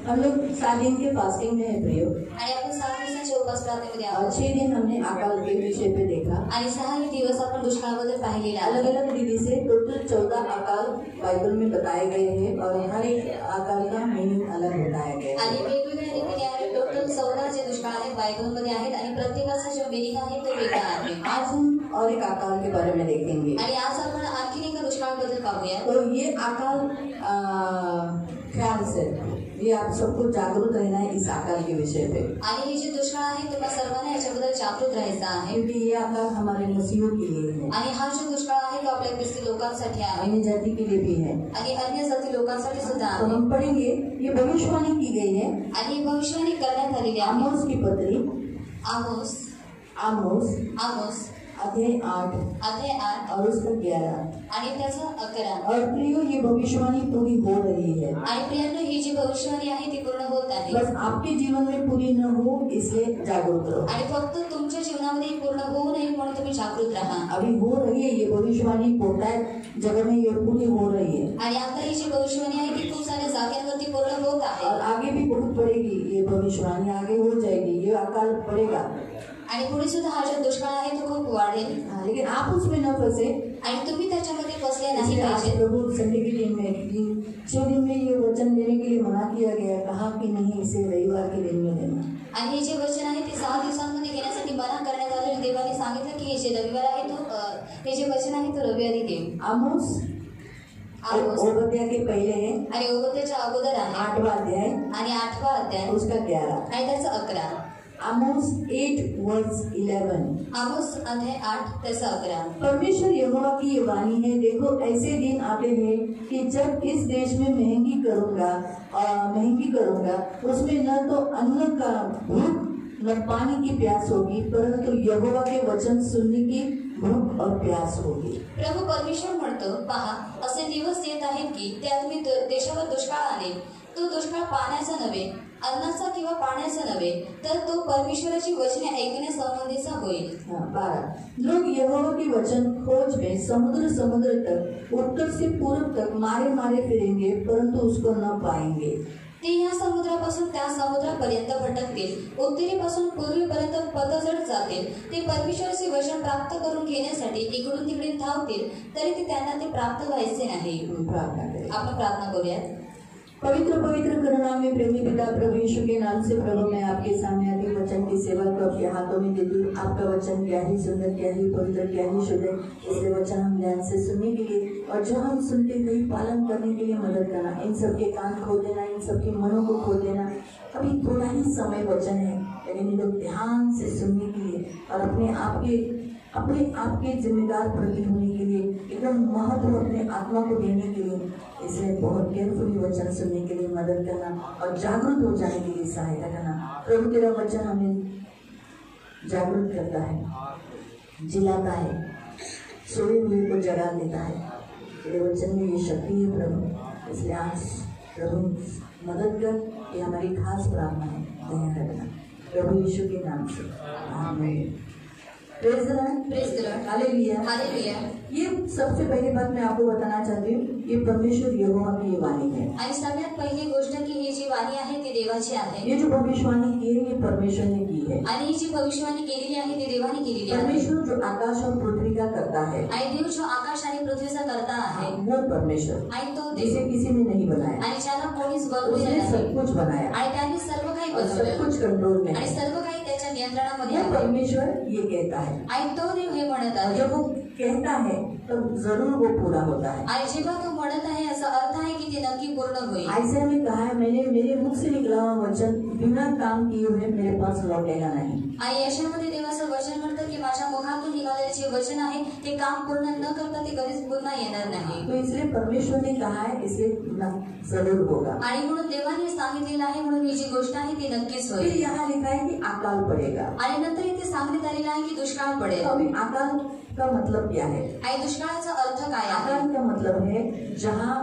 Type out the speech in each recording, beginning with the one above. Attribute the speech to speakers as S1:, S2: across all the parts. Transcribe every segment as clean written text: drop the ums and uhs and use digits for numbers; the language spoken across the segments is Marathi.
S1: हम लोग 7 दिन के फास्टिंग में है प्रियो।
S2: आणि आपण 7 दिवसांच्या उपास प्रार्थनेमध्ये आहोत।
S1: 6 दिन हमने अकाल के विषय पे देखा
S2: आणि 6 दिवस आपण दुष्काळाबद्दल पाहिलेला आहे।
S1: अलग अलग विधि से टोटल 14 अकाल बाइबल में बताए गए हैं और हर एक अकाल का मीनिंग अलग बताया गया है।
S2: आणि वेगवेगळ्या रीतीने आहे। टोटल 14 जे दुष्काळ आहेत बायबलमध्ये आहेत आणि प्रत्येकाचा जो मीनिंग आहे तो वेगळा आहे।
S1: आज हम और एक अकाल के बारे में देखेंगे
S2: आणि आज आपण आणखी एका दुष्काळाबद्दल पाहूया।
S1: तो ये अकाल ख्याल से ये आप सबको जागरूक रहना है इस अकाल के विषय पे।
S2: आणि हे जे दुष्काळ आहे तुम्हा सर्वांना याच्याबद्दल जागरूक राहायचं आहे
S1: क्योंकि ये अकाल हमारे मसीहों के लिए है
S2: आणि हा जो दुष्काळ आहे तो आपल्या ख्रिस्ती लोकांसाठी आहे
S1: अन्य जाति के लिए भी है
S2: आणि अन्य जाती लोकांसाठी सुद्धा
S1: तो
S2: आहे।
S1: हम पढ़ेंगे ये भविष्यवाणी की गई है
S2: आणि भविष्यवाणी करण्यात आलेली आहे।
S1: आमोस की पत्री
S2: आमोस
S1: आमोस
S2: आमोस
S1: अध्याय 8
S2: अध्याय 8
S1: और उसका 11
S2: आणि त्याचा 11।
S1: और प्रियो ये भविष्यवाणी पूरी हो रही है
S2: आणि प्रियांनो ही जी भविष्यवाणी आहे ती पूर्ण होत आहे।
S1: बस आपके जीवन में पूरी न हो इसलिए जागरूक रहो
S2: आणि फक्त तुमच्या जीवनामध्ये पूर्ण होऊ नये म्हणून तुम्ही जागृत राहा।
S1: अभी हो रही है ये भविष्यवाणी बहुतायत जगह में ये पूरी हो रही है
S2: आणि आता ही जी भविष्यवाणी आहे ती खूप साऱ्या जागांवरती पूर्ण होत आहे
S1: और आगे भी बहुत बढ़ेगी ये भविष्यवाणी आगे हो जाएगी ये अकाल पड़ेगा
S2: आणि पुढे सुद्धा हा जो दुष्काळ आहे तो खूप वाढेल।
S1: लेकिन आप उसमें न फंसे
S2: आणि तुम्ही त्याच्यामध्ये फसले नाही
S1: इसलिए आज
S2: पाहिजे।
S1: प्रभु संडे के दिन में 6 दिन में ये वचन देने के लिए मना किया गया कहा कि नहीं इसे रविवार के दिन में देना
S2: आणि हे जे वचन आहे ते 6 दिवसांमध्ये घेण्यासाठी मना करण्यात आले। देवाने सांगितलं की हे जे रविवार आहे तो हे जे वचन आहे तो रविवारी दे।
S1: आमोस ओबद्या के पहले है
S2: आणि ओबद्याच्या अगोदर आहे
S1: 8वां अध्याय
S2: आणि 8वां अध्याय
S1: उसका 11
S2: आणि त्याचा 11।
S1: आमोस 8 वर्स 11
S2: आमोस अध्याय 8 त्याचा 11।
S1: परमेश्वर यहोवा की ये वाणी है देखो ऐसे दिन आते हैं कि जब इस देश में महंगी करूंगा उसमें न तो अन्न का भूख न पानी की प्यास होगी परंतु यहोवा के वचन सुनने की भूख और प्यास होगी।
S2: प्रभू परमेश्वर म्हणतो पहा असे दिवस येत आहेत की त्यात मी देशावर दुष्काळ आणेन। तो दुष्काळ पाण्याचा नव्हे अन्नाचा किंवा पाण्याचा नव्हे तर तो परमेश्वराची वचने ऐकण्यासंबंधीचा होईल।
S1: 12 लोग यहोवा के वचन खोज में समुद्र तक उत्तर से पूर्व तक मारे फिरेंगे परंतु उसको न पाएंगे।
S2: ते या समुद्रापासून त्या समुद्रापर्यंत भटकतील उत्तरेपासून पूर्वेपर्यंत पदजड जातील। ते परमेश्वराचे वचन प्राप्त करून घेण्यासाठी इकडून तिकडे धावतील तरी ते त्यांना ते प्राप्त व्हायचे नाही। आपण प्रार्थना करूयात।
S1: पवित्र करुणामय प्रेमी पिता प्रभु यीशु के नाम से प्रभु मैं आपके सामने आती वचन की सेवा को आपके हाथों में देती हूँ। आपका वचन क्या ही सुंदर क्या ही पवित्र क्या ही शुद्ध है इसलिए वचन हम ध्यान से सुनने के लिए और जो हम सुनते हुए पालन करने के लिए मदद करना। इन सबके कान खोल देना इन सबके मनों को खोल देना। अभी थोड़ा ही समय वचन है लेकिन लोग ध्यान से सुनने के लिए और अपने आप के जिम्मेदार प्रति होने के लिए एकदम महत्व अपने आत्मा को देने के लिए इसलिए बहुत केयरफुली वचन सुनने के लिए मदद करना और जागरूक हो जाने के लिए सहायता करना। प्रभु तेरा वचन हमें जागरूक करता है जिलाता है सोए हुए को जगा देता है। तेरे वचन में ये शक्ति है प्रभु इसलिए आज प्रभु मदद कर ये हमारी खास प्रार्थना है ध्यान रखना प्रभु यीशु के नाम से आमीन। Praise the Lord hallelujah
S2: hallelujah.
S1: ये सबसे पहली बात मैं आपको बताना चाहती हूँ ये परमेश्वर यहोवा की वाणी है।
S2: आणि सगळ्यात पहिली गोष्ट की ही जी वाणी आहे ती देवाची आहे।
S1: ये जो भविष्यवाणी की है ये परमेश्वर ने की है
S2: आणि ही जी भविष्यवाणी केलेली आहे ती देवाने केलेली आहे।
S1: परमेश्वर जो आकाश और पृथ्वी का करता है
S2: आणि देव जो आकाश आणि पृथ्वीचा करता आहे
S1: वो परमेश्वर
S2: आणि तो
S1: जिसे किसी ने नहीं बनाया
S2: आणि ज्याला कोणीच बनवलेलं
S1: उसने
S2: नाही
S1: सब कुछ बनाया
S2: आणि त्यांनी सर्व काही
S1: और सब
S2: बनवलं
S1: कुछ कंट्रोल में
S2: आणि
S1: है।
S2: सर्व काही त्याच्या नियंत्रणामध्ये
S1: ये
S2: आहे।
S1: परमेश्वर ये कहता है
S2: आणि तो देव हे म्हणत
S1: और
S2: आहे
S1: जब वो कहता है तो जरूर वो पूरा होता है।
S2: आणि जेव्हा तो म्हणत आहे याचा अर्थ आहे की ते नक्की पूर्ण होईल।
S1: आयशा ने कहा है मैंने मेरे मुख से निकला हुआ वचन बिना काम किए हुए मेरे पास लौटेगा नहीं।
S2: आणि यशामध्ये देवाचं वचन म्हणतं की माझ्या मुखातून निघालेले जे वचन आहे ते काम पूर्ण न करता ते कधीच पुन्हा येणार नाही।
S1: तो इसलिए परमेश्वर ने कहा है इसे जरूर होगा
S2: आणि म्हणून देवाने सांगितलेलं आहे म्हणून ही जी गोष्ट आहे ती नक्कीच होईल।
S1: फिर यहाँ लिखा है कि अकाल पड़ेगा पड़ेगा।
S2: आणि नंतर इथे सांगण्यात आलेलं आहे की दुष्काळ पडेल।
S1: अभी अकाल का मतलब क्या है?
S2: आणि दुष्काळाचा अर्थ काय आहे?
S1: अकाल का मतलब है जहाँ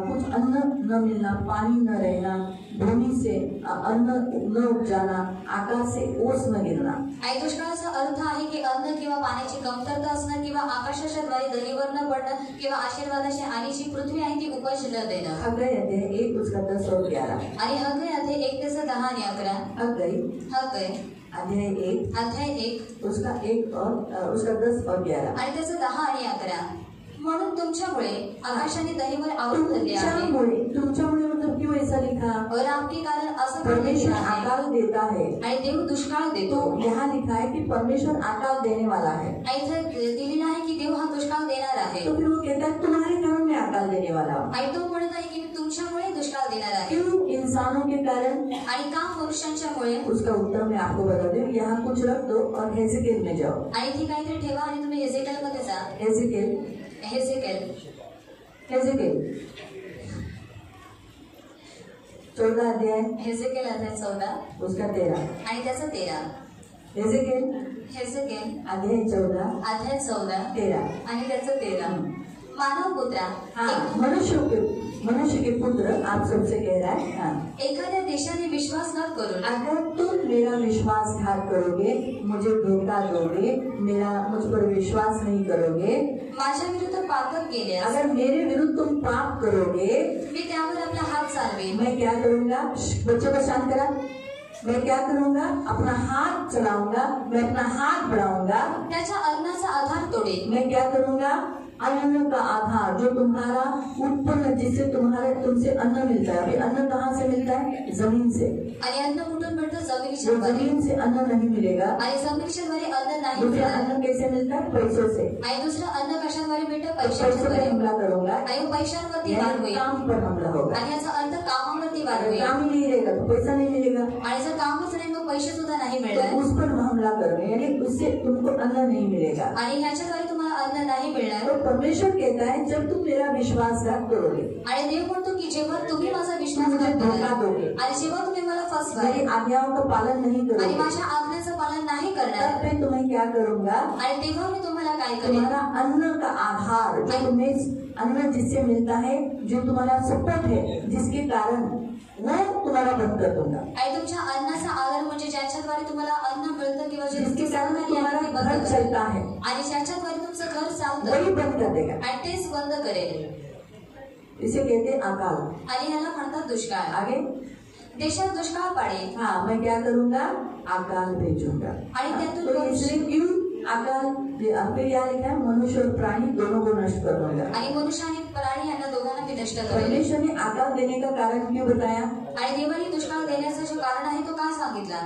S1: कुछ अन्न न मिलना, पानी न रहना, भूमि से अन्न न उपजाना, आकाश से ओस न गिरना।
S2: आणि दुष्काळाचा अर्थ आहे की अन्न किंवा पाण्याची कमतरता असणं किंवा आकाशाच्या द्वारे दरीवर न पडणं किंवा आशीर्वादाची आणि जी पृथ्वी आहे ती उपज न देणं।
S1: हग्गई अध्याय 1 उसका 10 और 11।
S2: आणि हग्गई अध्याय 1 त्याचा 10 आणि 11।
S1: हग्गई अध्याय 1 उसका 1 और उसका 10 और 11
S2: आणि त्याचा 10 आणि 11। म्हणून तुमच्यामुळे आकाशाने दहीवर आवरून धरले आहे।
S1: तुमच्यामुळे मतलब क्यों ऐसा लिखा?
S2: और आपके कारण असं
S1: परमेश्वर अकाल देता है
S2: आणि देव दुष्काळ देतो।
S1: तो यहाँ लिखा है कि परमेश्वर अकाल देने वाला है।
S2: इथे दिलेलं आहे की देव हा दुष्काळ देणार आहे।
S1: तो फिर वो कहता है तुम्हारे कारण मैं अकाल देने वाला हूँ।
S2: आणि तो म्हणत आहे की मी तुमच्यामुळे दुष्काळ देणार आहे।
S1: क्यों? इंसानों के कारण।
S2: आणि का? मनुष्यांच्यामुळे।
S1: उसका उत्तर मैं आपको बता दूं, यहाँ कुछ रख दो और हेजेकिएल में जाओ।
S2: आणि इथे काहीतरी ठेवा आणि तुम्ही हेजेकिएल मध्ये जा।
S1: हेजेकिएल 14 अध्याय,
S2: हेजेकिएल अध्याय 14
S1: उसका 13
S2: आणि त्याचा 13।
S1: हेजेकिएल
S2: अध्याय 14
S1: 13
S2: आणि त्याचा 13। मानव पुत्रा,
S1: हाँ, मनुष्य के पुत्र आप सबसे कह रहा है। हाँ,
S2: एखाद्या देशाने विश्वासघात करून
S1: अगर तुम मेरा विश्वासघात करोगे, मुझे धोखा दोगे, मुझ पर विश्वास नहीं करोगे,
S2: माझ्या विरुद्ध पातक केल्यास,
S1: अगर मेरे विरुद्ध तुम पाप करोगे,
S2: मी त्यावर आपला हात चालवेन।
S1: मैं क्या करूँगा? बच्चों को शांत करा। मैं क्या करूँगा? अपना हाथ चलाऊंगा, मैं अपना हाथ बढ़ाऊंगा,
S2: त्याच्या अन्नाचा आधार तोडेन।
S1: मैं क्या करूँगा? अन्न का आधार जो तुम्हारा उत्पन्न, जिससे तुमसे अन्न मिलता है। अभी अन्न कहाँ से मिलता है? जमीन से।
S2: आणि अन्न कुठून मिळतं? जमिनीच्या द्वारे।
S1: जमीन से अन्न नहीं मिलेगा।
S2: आणि जमिनीच्या द्वारे अन्न नाही
S1: दूसरा
S2: मिळणार।
S1: अन्न कैसे मिलता है? पैसों से।
S2: आणि दुसरं अन्न कशाद्वारे मिळतं?
S1: पैसों
S2: पैशाच्या
S1: पर
S2: द्वारे।
S1: हमला करूंगा,
S2: आणि पैशांवरती वार होईल।
S1: काम पर हमला होगा।
S2: आणि याचा अर्थ कामावरती वार होईल।
S1: काम ही नहीं रहेगा तो पैसा नहीं मिलेगा।
S2: आणि जर कामच नाही मग पैसे सुद्धा नाही मिळणार।
S1: तो उस पर हमला करोगे, यानी उससे तुमको अन्न नहीं मिलेगा।
S2: आणि ह्याच्याद्वारे तुम्हाला अन्न नाही मिळणार।
S1: तो परमेश्वर कहता है जब तुम मेरा विश्वासघात करोगे,
S2: आणि देव म्हणतो की जेव्हा तुम्ही माझा विश्वासघात
S1: मुझे धोखा
S2: कराल
S1: दोगे,
S2: आणि जेव्हा तुम्ही मला फसवाल
S1: मेरी आज्ञाओं का पालन नहीं
S2: आणि
S1: करोगे,
S2: माझ्या आज्ञाचं पालन नाही करणार,
S1: तब मैं तुम्हें क्या करूंगा?
S2: आणि तेव्हा मी तुम्हाला काय करेन?
S1: तुम्हारा अन्न का आधार, जो तुम्हें अन्न जिससे मिलता है, जो तुम्हारा सपोर्ट है, जिसके कारण वो तुम्हारा बंद कर दूंगा।
S2: आणि तुमच्या अन्नाचा आधार म्हणजे ज्याच्याद्वारे तुम्हाला अन्न मिळतं किंवा जे
S1: जिसके कारण
S2: तुम्हाला
S1: तुम्हारा
S2: ते बंद
S1: घर
S2: करेल।
S1: चलता है,
S2: आणि ज्याच्याद्वारे तुमचं घर चालतं
S1: वही बंद कर देगा।
S2: आणि तेच बंद करेल।
S1: इसे कहते हैं अकाल।
S2: आणि ह्याला म्हणतात दुष्काळ।
S1: आगे
S2: देशात दुष्काळ पाडेल।
S1: हाँ, मैं क्या करूंगा? अकाल भेजूंगा।
S2: आणि त्यातून
S1: तो इसलिए क्यों अकाल? आपके यहाँ लिखा है मनुष्य और प्राणी दोनों को नष्ट कर दूंगा।
S2: आणि मनुष्य आणि प्राणी यांना दोघांना मी नष्ट करेल।
S1: परमेश्वर ने अकाल देने का कारण क्यों बताया?
S2: आणि देवाने दुष्काळ देण्याचं जे कारण आहे तो काय सांगितला?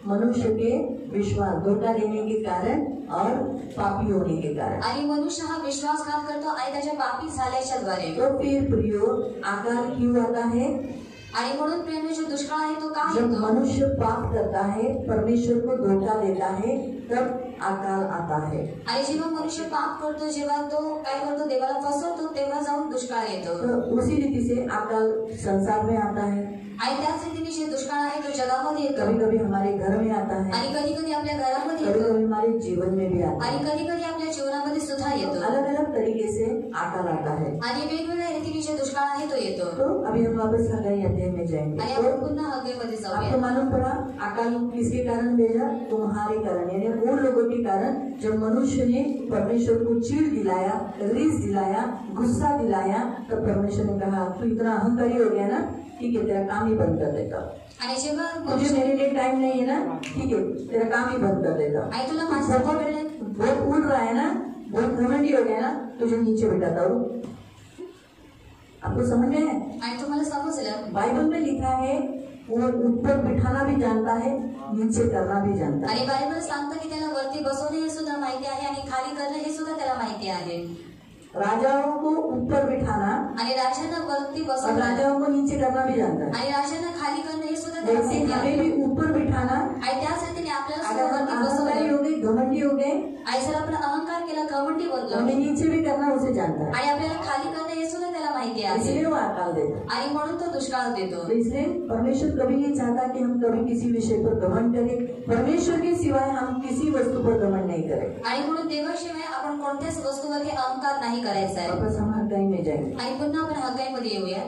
S1: मनुष्य के विश्वास धोखा देने के कारण और पापी होने के कारण।
S2: आणि मनुष्य हा विश्वासघात करतो आणि त्याच्या पापी झाल्याच्या द्वारे।
S1: तो फिर प्रियो अकाल क्यों आता है?
S2: आणि म्हणून प्रेम जो दुष्काळ आहे तो काय
S1: जब
S2: येतो?
S1: मनुष्य पाप करता है, परमेश्वर को धोखा देता है, तब अकाल आता है।
S2: आणि जेव्हा मनुष्य पाप करतो, जेव्हा तो काय करतो? देवाला फसवतो, तेव्हा जाऊन दुष्काळ येतो।
S1: तो उसी रीति से अकाल संसार में आता है।
S2: आणि त्याच रीतीने जे दुष्काळ आहे तो जगामध्ये येतो।
S1: कभी कभी हमारे घर में आता है,
S2: आणि कधी कधी आपल्या घरामध्ये
S1: कभी
S2: येतो।
S1: कभी हमारे जीवन में भी आता
S2: आणि
S1: है।
S2: कधी कधी आपल्या जीवनामध्ये सुद्धा येतो।
S1: अलग अलग तरीके से अकाल आता है।
S2: आणि वेगवेगळ्या रीतीने जे दुष्काळ आहे तो येतो।
S1: तो अभी हम वापस हग्गाई अध्याय में जाएंगे।
S2: आणि
S1: तो
S2: आपण पुन्हा हग्गईमध्ये
S1: आपको
S2: जाऊया।
S1: मालूम पड़ा अकाल किसके कारण भेजा? तुम्हारे कारण, यानी उन लोगों के कारण जब मनुष्य ने परमेश्वर को चीड़ दिलाया, रीस दिलाया, गुस्सा दिलाया, तब परमेश्वर ने कहा तू इतना अहंकारी हो गया ना, ठीक है तेरा काम ही बंद कर देता हूँ।
S2: आणि जेव्हा
S1: मुझे मेरे लिए टाइम नहीं है ना, ठीक है तेरा काम ही बंद कर देता हूँ।
S2: आई तुला माझ्यासाठी वेळ नाही,
S1: बहुत उड़ रहा है ना, बहुत घमंडी हो गया ना, तुझे नीचे बिठाता हूँ। आपको समझ में है?
S2: आणि तुम्हाला समजलं?
S1: बाइबल में लिखा है वो ऊपर बिठाना भी जानता है, नीचे करना भी जानता है।
S2: आणि बायबल सांगतं की त्याला वरती बसवणे हे सुद्धा माहिती आहे आणि खाली करणे हे सुद्धा त्याला माहिती आहे।
S1: राजाओं को ऊपर बिठाना
S2: आणि राजांना वरती
S1: और
S2: बसवणं
S1: राजाओं को नीचे करना भी जानता है।
S2: आणि राजांना खाली करणे हे सुद्धा त्याला
S1: वैसे
S2: माहिती
S1: हमें
S2: आहे।
S1: भी ऊपर बिठाना,
S2: आणि त्याच रीतीने आपल्याला
S1: अगर
S2: सुद्धा
S1: हम
S2: वरती
S1: अहंकारी
S2: बसवलं
S1: हो गए, घमंडी हो गए,
S2: आणि जर आपण अहंकार केला, घमंडी बनलो
S1: हमें नीचे भी करना उसे जानता है।
S2: आणि आपल्याला खाली करणे हे सुद्धा त्याला माहिती आहे
S1: इसलिए वो अकाल देता है।
S2: आणि म्हणून तो दुष्काळ देतो।
S1: तो इसलिए परमेश्वर कभी नहीं चाहता कि हम कभी किसी विषय पर घमंड करें। परमेश्वर के सिवाय हम किसी वस्तु पर घमंड नहीं करें।
S2: आणि म्हणून देवाशिवाय आपण कोणत्याच वस्तूवरती अहंकार नाही करायचा आहे।
S1: वापस हम हगाई में जाएंगे
S2: आणि पुन्हा आपण हगाईमध्ये येऊया।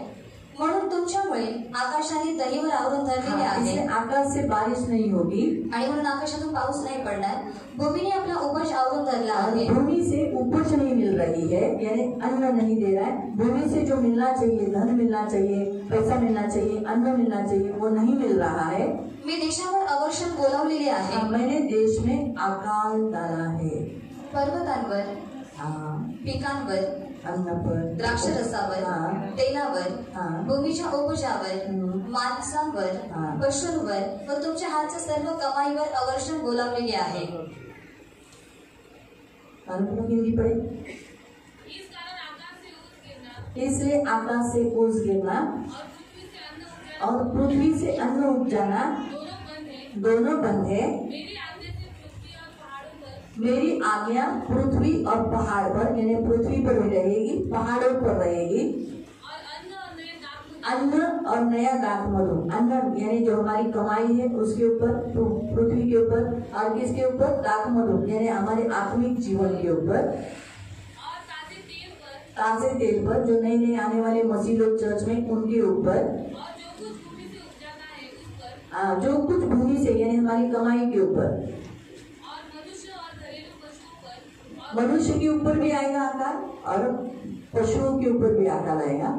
S2: म्हणून तुमच्यामुळे आकाशाने दहीवर आवरून धरलेले आहे।
S1: इसलिए आकाश से बारिश नहीं होगी
S2: आणि म्हणून आकाशातून पाऊस नाही पडणार। भूमीने आपला उपज आवरून धरला आहे।
S1: भूमि से उपज नहीं मिल रही है, यानी अन्न नहीं दे रहा है। भूमि से जो मिलना चाहिए, धन मिलना चाहिए, पैसा मिलना चाहिए, अन्न मिलना चाहिए, वो नहीं मिल रहा है।
S2: मी देशावर अवर्षण बोलावलेले आहे।
S1: मैंने देश में अकाल डाला है।
S2: पर्वतांवर, पिकांवर,
S1: अन्न पर,
S2: द्राक्षरसावर, तेलावर, भूमीच्या उपजावर, माणसांवर, पशूंवर व तुमच्या हातच्या सर्व कमाईवर अवर्षण बोलावलेले आहे।
S1: इसलिए आकाश से ओस गिरना और पृथ्वी से अन्न उग जाना दोनों बंद है। मेरी आज्ञा पृथ्वी और पहाड़ पर, यानी पृथ्वी पर भी रहेगी, पहाड़ों पर रहेगी। अन्न और नया दाख मधु, अन्न यानी जो हमारी कमाई है उसके ऊपर, पृथ्वी के ऊपर, और किसके ऊपर? दाख मधु यानी हमारे आत्मिक जीवन के ऊपर, ताजे तेल पर, जो नए नए आने वाले मसीह लोग चर्च में उनके ऊपर, जो कुछ भूमि से यानी हमारी कमाई के ऊपर, मनुष्य के ऊपर भी आएगा अकाल और पशुओं के ऊपर भी अकाल आएगा।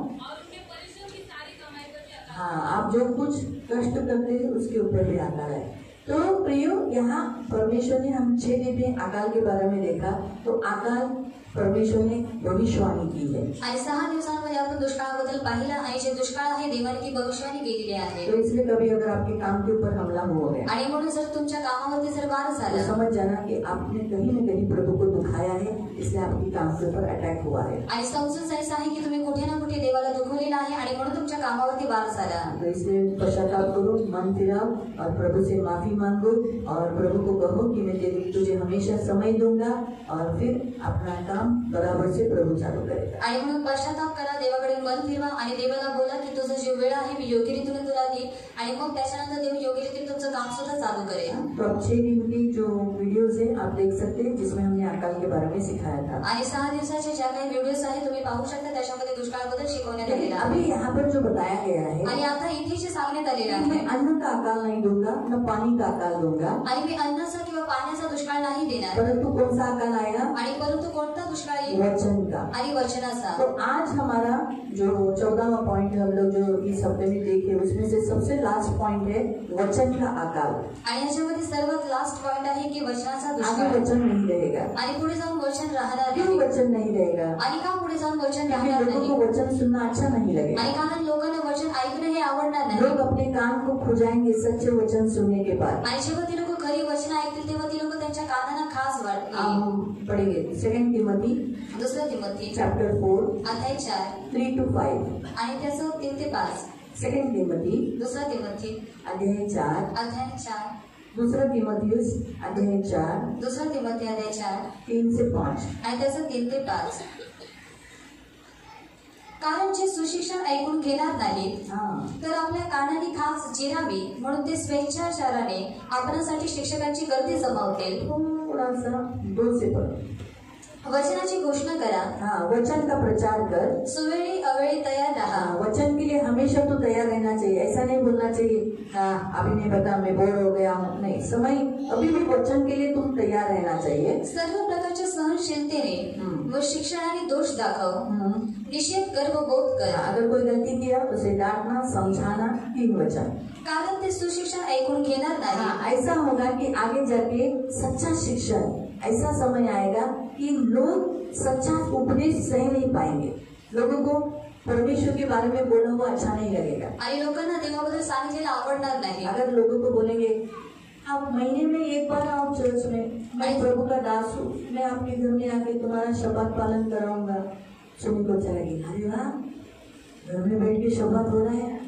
S1: आप जो कुछ कष्ट करते हैं उसके ऊपर भी अकाल है। तो प्रियो, यहाँ परमेश्वर ने हम 6 दिन में अकाल के बारे में देखा। तो अकाल परमेश्वर ने भविष्यवाणी की है।
S2: आणि 6 दिवसांमध्ये आपण दुष्काळाबद्दल पाहिलं आणि जे दुष्काळ आहे देवाने ती भविष्यवाणी केलेली आहे।
S1: तो इसलिए कभी अगर आपके काम के ऊपर हमला हो गया
S2: आणि म्हणून जर तुमच्या कामावरती जर वार झाला,
S1: तो समझ जाना कि आपने कहीं न कहीं प्रभु को दुखाया है, इसलिए आपके काम के ऊपर अटैक हुआ है।
S2: आणि समजून जायचं आहे की तुम्ही कुठे ना कुठे देवाला दुखवलेला आहे आणि म्हणून तुमच्या कामावरती वार झाला।
S1: तो इसलिए पश्चाताप करो, मन फिराओ और प्रभु से माफी मांगो और प्रभु को कहो कि मैं तुझे हमेशा समय दूंगा, और फिर अपना काम बराबर से प्रभु चालू करेगा।
S2: आणि म्हणून पश्चाताप करा, देवाकडे मन फिरवा आणि देवाला बोला की तुझा जो वेळ आहे मी योग्य रीतीने तुला देईन, आणि मग त्याच्यानंतर देव योग्य रीतीने तुमचं काम सुद्धा चालू करेल।
S1: तो अब 6 दिन की जो वीडियोस है आप देख सकते हैं, जिसमें हमने अकाल के बारे में सिखाया था।
S2: आणि 6 दिवसाचे ज्या काही व्हिडिओज आहेत तुम्ही पाहू शकता, त्याच्यामध्ये दुष्काळाबद्दल शिकवण्यात आलेलं आहे।
S1: अभी यहाँ पर जो बताया गया है,
S2: आणि आता इथे जे सांगण्यात आलेलं आहे,
S1: मैं अन्न का अकाल नहीं दूंगा, न पानी का अकाल दूंगा,
S2: आणि मी अन्नाचा किंवा पाण्याचा दुष्काळ नाही देणार,
S1: परंतु कौन सा अकाल आएगा?
S2: आणि परंतु कोणता दुष्काळ येईल?
S1: वचन का
S2: आणि वचनाचा।
S1: तो आज हमारा जो 14वां पॉइंट है, हम लोग जो इस हफ्ते में देखे, उसमें से सबसे लास्ट पॉइंट है वचन का अकाल।
S2: आणि याच्यामध्ये सर्वात लास्ट पॉइंट आहे की वचनाचा
S1: आगे
S2: दुष्काळ।
S1: वचन नहीं रहेगा।
S2: आणि पुढे जाऊन वचन राहणार
S1: क्यों
S2: नाही?
S1: वचन नहीं रहेगा?
S2: आणि का पुढे जाऊन वचन
S1: क्योंकि
S2: राहणार
S1: लोगों
S2: नाही?
S1: को वचन सुनना अच्छा नहीं लगेगा।
S2: आणि कारण लोकांना वचन ऐकणं हे आवडणार नाही।
S1: लोग अपने कान को खुजाएंगे सच्चे वचन सुनने के बाद।
S2: आणि जेव्हा ती लोक खरी वचन ऐकतील तेव्हा ती लोक त्यांच्या कानांना खास वाटतील।
S1: हम पढ़ेंगे 2 तिमोथी
S2: दुसरा तिमोथी
S1: चैप्टर 4
S2: अध्याय 4
S1: 3 to 5।
S2: आणि त्याचं 3 ते 5।
S1: 2 तिमोथी
S2: दुसरा तिमोथी
S1: अध्याय 4,
S2: अध्याय 4,
S1: दूसरा तिमोथियुस अध्याय 4
S2: दुसरा तिमोथी अध्याय 4
S1: 3 से 5।
S2: आणि त्याचं 3 ते 5। कारण जे सुशिक्षण ऐकून घेणार नाही तर आपल्या कानाने खास जिरावी म्हणून ते स्वेच्छाचाराने आपणासाठी शिक्षकांची गर्दी जमावतील।
S1: थोड़ा सा 2 से पढ़ो।
S2: वचनाची घोषणा करा,
S1: वचन का प्रचार कर,
S2: सुवेळी अवेळी तयार रहा।
S1: वचन के लिए हमेशा तो तैयार रहना चाहिए। ऐसा नहीं बोलना चाहिए अभी नहीं पता, मैं बोर हो गया हूँ, नहीं, समय अभी भी वचन के लिए तुम तैयार रहना चाहिए।
S2: सर्व प्रकारच्या सहनशीलतेने व शिक्षणाने दोष दाखव, निषेध कर व बोध कर।
S1: अगर कोई गलती किया उसे डांटना, समझाना, 3 वचन।
S2: कारण ते सुशिक्षण ऐकून घेणार नाही।
S1: ऐसा होगा कि आगे जाके सच्चा शिक्षण, ऐसा समय आएगा कि लोग सच्चा उपदेश सही नहीं पाएंगे। लोगों को परमेश्वर के बारे में बोला हुआ अच्छा नहीं लगेगा।
S2: आणि लोकांना देवाबद्दल सांगितलेलं आवडणार नाही।
S1: अगर लोगों को बोलेंगे आप महीने में एक बार आओ चर्च में, मैं प्रभु का दास हूँ, मैं आपके घर में आके तुम्हारा शब्द पालन कराऊंगा, सुन को अच्छा लगेगा। अरे वाह, घर में बैठ के शब्द हो रहा है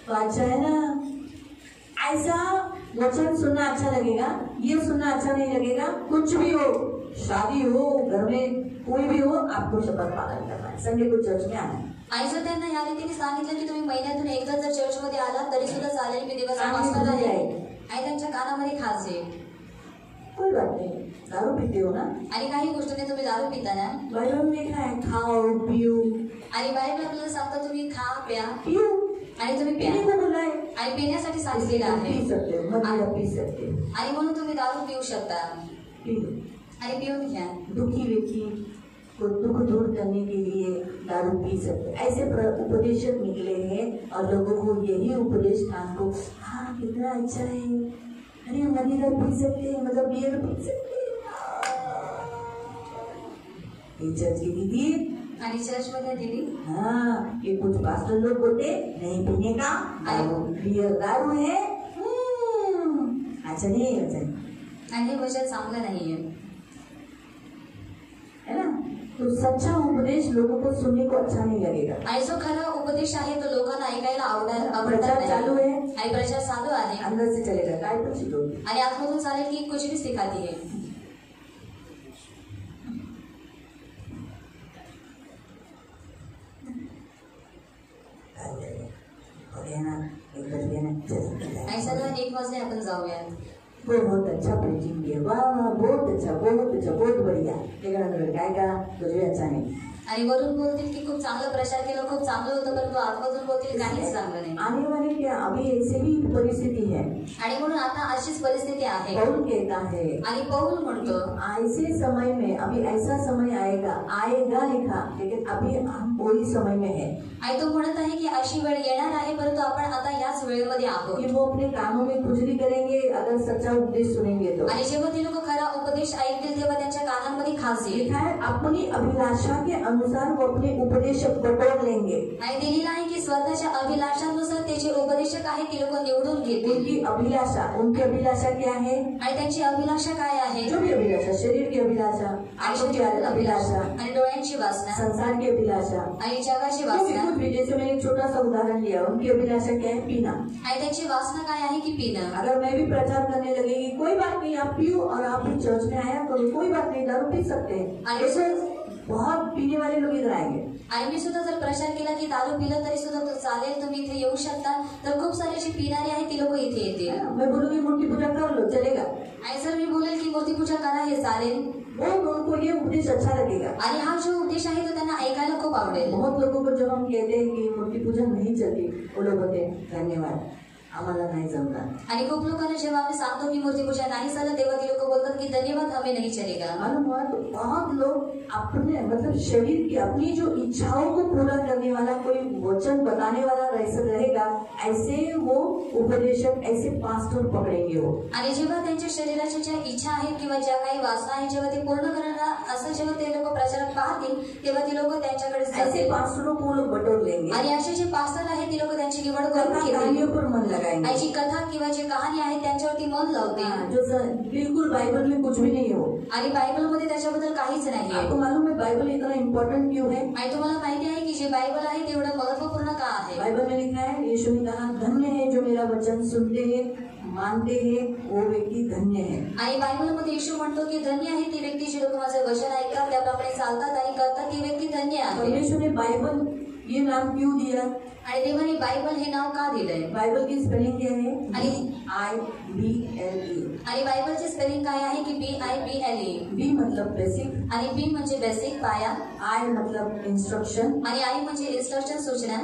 S1: तो अच्छा है ना। ऐसा वचन सुनना अच्छा लगेगा, ये सुनना अच्छा नहीं लगेगा। कुछ भी हो, शादी हो, घर में कोई भी हो, आपको शपथ पालन करना है, संडे को चर्च में आना है।
S2: आणि जर त्यांना या रीतीने सांगितलं की तुम्ही महिन्यातून एकदा जर चर्चमध्ये आलात तरी सुद्धा चालेल, मी देवाचा पास्टर आहे, आणि त्यांच्या कानामध्ये खास आहे,
S1: कोई बात नहीं, दारू पीते हो ना,
S2: आणि काही गोष्टीने तुम्ही दारू पिता ना,
S1: बाइबल में लिखा है खाओ पियो,
S2: आणि बायबल आपल्याला सांगतं तुम्ही खा प्या
S1: पियो,
S2: आणि तुम्ही प्या,
S1: पीने को बोला है,
S2: आणि पिण्यासाठी सांगितलेलं आहे,
S1: पी सकते हो, मदिरा पी सकते हो,
S2: आणि म्हणून तुम्ही दारू पिऊ शकता,
S1: पी लो।
S2: आणि पिऊन घ्या।
S1: दुखी व्यक्ति को दुख दूर करने के लिए दारू पी सकते, ऐसे उपदेशक निकले हैं और लोगों को यही उपदेश कान को, हाँ कितना अच्छा है, अरे मदिरा पी सकते हैं, मतलब बियर पी सकते हैं, ये चर्च की दीदी,
S2: आणि चर्च मध्ये दीदी,
S1: हाँ ये कुछ पास्टर लोग बोलते नहीं पीने का, बियर दारू है, अच्छा नहीं, अच्छा नहीं,
S2: आणि हे वचन चांगलं नाहीये,
S1: है ना। तो सच्चा उपदेश लोगों को सुनने को अच्छा नहीं लगेगा।
S2: आणि जो खरा उपदेश आहे तो लोकांना ऐकायला आवडणार
S1: प्रचार चालू है,
S2: आणि प्रचार चालू आहे,
S1: अंदर से चलेगा काय पण शिकवते,
S2: आणि आतमधून चालेल की कुछ भी सिखाती है। ऐसा 1 वाजले आपण जाऊयात।
S1: बहुत अच्छा प्रीचिंग किया, वाह वाह बहुत अच्छा, बहुत अच्छा, बहुत बढ़िया, लेकिन काय का तुझे अच्छा नहीं,
S2: आणि वरून बोलतील की खूप चांगला प्रचार केला, खूप चांगलं होतं, परंतु आतमधून बोलतील काहीच चांगलं नाही,
S1: आने वाले क्या अभी ऐसे भी परिस्थिति है,
S2: आणि म्हणून आता अशीच परिस्थिती आहे।
S1: पौल कहता है,
S2: आणि पौल म्हणतो
S1: ऐसे समय में, अभी ऐसा समय आएगा, आएगा लिखा, लेकिन अभी हम वही समय में है,
S2: आणि तो म्हणत आहे की अशी वेळ येणार आहे, परंतु आपण आता याच वेळेमध्ये आहोत,
S1: कि वो अपने कानों में खुजली करेंगे अगर सच्चा उपदेश सुनेंगे तो,
S2: आणि जेव्हा ते लोक खरा उपदेश ऐकतील तेव्हा त्यांच्या कानांमध्ये खास येईल,
S1: लिखा है अपनी अभिलाषा के अनुसार वो अपने उपदेशक बटोर लेंगे,
S2: आणि दिलेला आहे की स्वतःच्या अभिलाषानुसार त्याचे उपदेशक आहे ते लोक निवडून घेतील,
S1: उनकी अभिलाषा क्या है,
S2: आणि त्यांची अभिलाषा काय आहे,
S1: जो भी अभिलाषा, शरीर की अभिलाषा, आंखों की अभिलाषा,
S2: आणि डोळ्यांची वासना,
S1: संसार की अभिलाषा,
S2: आणि जगाची
S1: कुछ
S2: वासना,
S1: भी, जैसे मैंने एक छोटा सा उदाहरण लिया, उनकी अभिलाषा क्या है, पीना,
S2: आणि त्यांची वासना काय आहे की पिणं,
S1: अगर मैं भी प्रचार करने लगेगी, कोई बात नहीं आप पियो और आप भी चर्च में आया करो, कोई बात नहीं, दारू पी सकते हैं, ऐसे बहुत पीने वाले लोग इधर आएंगे,
S2: आणि मी सुद्धा जर प्रचार केला की दारू पिलं तरी सुद्धा तो चालेल, तुम्ही इथे येऊ शकता, तर खूप सारे जे पिणारे आहेत ती लोक इथे येतील,
S1: मैं बोलूंगी मूर्ति पूजा कर लो, चलेगा,
S2: आणि जर मी बोलेल की मूर्तीपूजा करा हे चालेल,
S1: वो उनको ये उपदेश अच्छा लगेगा,
S2: आणि हा जो उपदेश आहे तो त्यांना ऐकायला खूप आवडेल।
S1: बहुत लोगों को जब हम कहते हैं कि मूर्ति पूजा नहीं चलती, वो लोग बोलते हैं धन्यवाद आम्हाला नाही जमणार,
S2: आणि खूप लोकांना जेव्हा आम्ही सांगतो की मूर्तीपूजा नाही चालत तेव्हा ती लोक बोलतात की धन्यवाद हमें नहीं चलेगा।
S1: मालूम हुआ तो बहुत लोग अपने मतलब शरीर की अपनी जो इच्छाओं को पूरा करने वाला कोई वचन बताने वाला रहेगा, ऐसे वो उपदेशक, ऐसे पास्टर पकड़ेंगे वो,
S2: आणि जेव्हा त्यांच्या शरीराच्या ज्या इच्छा आहेत किंवा ज्या काही वासना आहेत जेव्हा ते पूर्ण करणार असं जेव्हा ते लोक प्रचारात पाहतील तेव्हा ती लोक त्यांच्याकडे
S1: ऐसे
S2: जातील,
S1: पास्टरों को लोग बटोर लेंगे,
S2: आणि असे जे पास्टर आहेत ती लोक त्यांची निवड करून घेतील,
S1: कहानियों पर मन लगाएंगे,
S2: आणि जी कथा किंवा जी कहाणी आहे त्यांच्यावरती मन लावतील,
S1: जो बिल्कुल बाइबल में कुछ भी नहीं हो,
S2: आणि बायबलमध्ये त्याच्याबद्दल काहीच नाही।
S1: आपको मालूम है बाइबल इतना इम्पोर्टेंट क्यों है,
S2: आणि तुम्हाला माहिती आहे की जे बायबल आहे ते एवढं महत्वपूर्ण का आहे,
S1: बाइबल में लिखा है, यीशु ने कहा धन्य है जो मेरा वचन सुनते हैं मानते हैं, वो व्यक्ति धन्य है,
S2: आणि बायबलमध्ये येशू म्हणतो की धन्य आहे ती व्यक्ती जी लोक माझं वचन ऐकतात त्याप्रमाणे चालतात आणि करतात ती व्यक्ती धन्य आहे।
S1: परमेश्वर ने बाइबल ये नाम क्यों दिया,
S2: आणि देवाने बायबल हे नाव का दिलंय,
S1: बाइबल की स्पेलिंग क्या है, BIBLE,
S2: आणि बायबलचे स्पेलिंग काय आहे की BIBLE,
S1: B मतलब बेसिक,
S2: आणि B म्हणजे बेसिक पाया,
S1: I मतलब इंस्ट्रक्शन,
S2: आणि I म्हणजे इन्स्ट्रक्शन सूचना,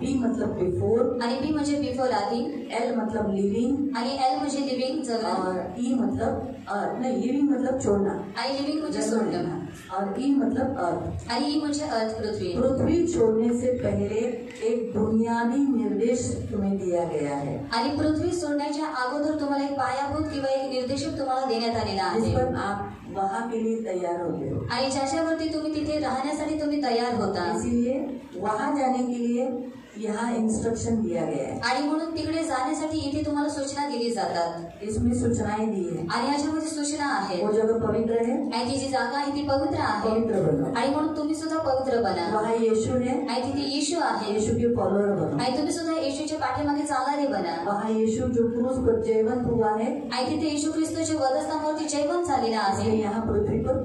S1: B मतलब बिफोर,
S2: आणि B म्हणजे बिफोर आधी,
S1: L मतलब लिविंग,
S2: आणि L म्हणजे लिव्हिंग जगणं,
S1: और E मतलब नहीं, लिविंग मतलब छोड़ना,
S2: आणि लिव्हिंग म्हणजे सोडणं,
S1: और E मतलब अर्थ,
S2: आणि E म्हणजे अर्थ पृथ्वी,
S1: पृथ्वी छोड़ने से पहले एक बुनियादी निर्देश तुम्हें दिया गया है,
S2: आणि पृथ्वी सोडण्याच्या अगोदर तुम्हाला एक पायाभूत किंवा एक निर्देशक तुम्हाला देण्यात आलेला
S1: जिस
S2: आहे,
S1: पर आप वहाँ के लिए तैयार होते हो,
S2: आणि ज्याच्यावरती तुम्ही तिथे राहण्यासाठी तुम्ही तयार होता,
S1: इसीलिए वहाँ जाने के लिए यहाँ इंस्ट्रक्शन दिया गया है,
S2: आणि म्हणून तिकडे जाण्यासाठी इथे तुम्हाला सूचना दिली जातात,
S1: इसमें सूचनाएं दी है,
S2: आणि याच्यामध्ये सूचना आहेत,
S1: वो जगह पवित्र है,
S2: आणि ती जी जागा आहे ती पवित्र आहे,
S1: पवित्र बनो,
S2: आणि म्हणून तुम्ही सुद्धा पवित्र बना,
S1: वहाँ यीशु है,
S2: आणि तिथे येशू आहे,
S1: यीशु के फॉलोअर बनो,
S2: आणि तुम्ही सुद्धा येशूच्या पाठीमागे चालणारे बना,
S1: वहाँ यीशु जो क्रूस पर जयवंत हुआ है,
S2: आणि तिथे येशू ख्रिस्त जे वधस्थानावरती जयवंत झालेला आहे,
S1: इसलिए यहाँ पृथ्वी पर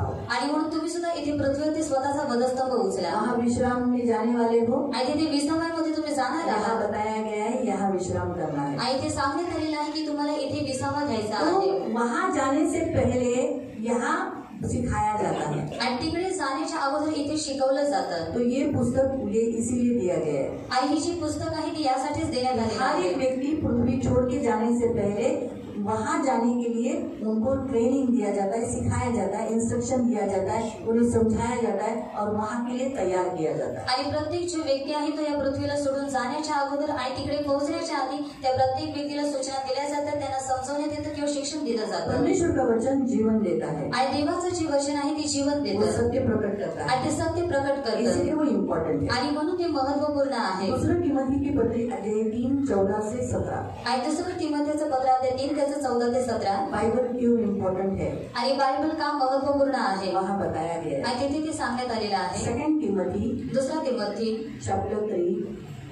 S1: उठाओ।
S2: आणि म्हणून तुम्ही सुद्धा इथे पृथ्वीवरती स्वतःचा वधस्तंभ उचला।
S1: वहाँ विश्राम में जाने वाले हो,
S2: आणि तिथे विश्रामामध्ये तुम्ही जाणार
S1: यहाँ
S2: आहात।
S1: बताया गया है यहाँ विश्राम करना है।
S2: आणि ते सांगण्यात आलेलं आहे की तुम्हाला इथे विसावा घ्यायचा
S1: तो
S2: आहे।
S1: वहाँ जाने से पहले यहाँ सिखाया जाता है।
S2: आणि तिकडे जाण्याच्या अगोदर इथे शिकवलं जातं।
S1: तो ये पुस्तक ये इसीलिए दिया गया है।
S2: आणि ही जी पुस्तक आहे ती यासाठीच देण्यात आलेली
S1: हर
S2: आहे।
S1: एक व्यक्ति पृथ्वी छोड़ के जाने से पहले वहाँ जाने के लिए उनको ट्रेनिंग दिया जाता है, सिखाया जाता है, इंस्ट्रक्शन दिया जाता है, उन्हें समझाया जाता है और वहाँ के लिए तैयार किया जाता है।
S2: आणि प्रत्येक जो व्यक्ती आहे तो या पृथ्वीला सोडून जाण्याच्या अगोदर आणि तिकडे पोहोचण्याच्या आधी त्या प्रत्येक व्यक्तीला सूचना दिल्या जातात, त्यांना समजवण्यात येतं किंवा शिक्षण दिलं जातं।
S1: परमेश्वर का वचन जीवन देता है
S2: आणि देवाचं जे वचन आहे ते जीवन
S1: वो
S2: देतं,
S1: सत्य प्रकट करता है,
S2: आणि ते सत्य प्रकट करतं,
S1: इसलिए वो इम्पोर्टेंट है।
S2: आणि म्हणून ते महत्वपूर्ण आहे।
S1: दूसरा तिमोथी की पत्री अध्याय 3:14-17।
S2: आणि दुसरं तिमोथेचं पत्र अध्याय 3 त्याचं 14 ते 17।
S1: बाइबल क्यों इम्पोर्टेंट है
S2: आणि बायबल का महत्वपूर्ण आहे
S1: वहाँ बताया गया है।
S2: आणि तिथे ते सांगण्यात आलेलं आहे।
S1: सेकंड तिमोथी
S2: दुसरा तिमोथी
S1: चैप्टर 3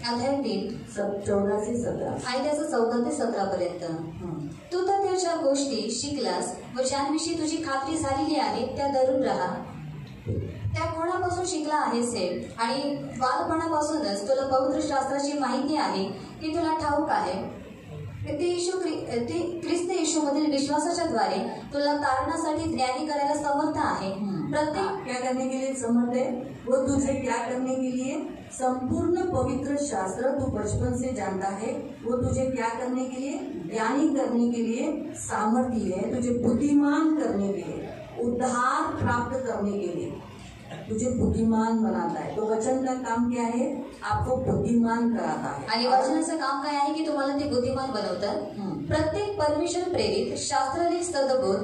S2: अध्याय 3
S1: 14-17।
S2: आणि त्याचं 14 ते 17 पर्यंत। तू तर त्याच्या गोष्टी शिकलास व ज्यांविषयी तुझी खात्री झालेली आहे त्या धरून राहा। त्या कोणापासून शिकला आहेस हे, आणि बालपणापासूनच तुला पवित्र शास्त्राची माहिती आहे ती तुला ठाऊक आहे। ते ख्रिस्त येशूमधील विश्वासाच्या द्वारे तुला तारणासाठी ज्ञानी करायला समर्थ आहे। प्रत्येक
S1: क्या करने के लिए समर्थ है? वो तुझे क्या करने के लिए? संपूर्ण पवित्र शास्त्र तू बचपन से जानता है, वो तुझे क्या करने के लिए? ज्ञानी करने के लिए सामर्थ्य है, तुझे बुद्धिमान करने के लिए, उद्धार प्राप्त करने के लिए तुझे बुद्धिमान बनाता है। तो वचन का काम क्या है? आपको बुद्धिमान कराता है।
S2: आणि वचनाचं काम काय आहे की तुम्हाला ते बुद्धिमान बनवतं। प्रत्येक परमेश्वर प्रेरित शास्त्राधिक सद्बोध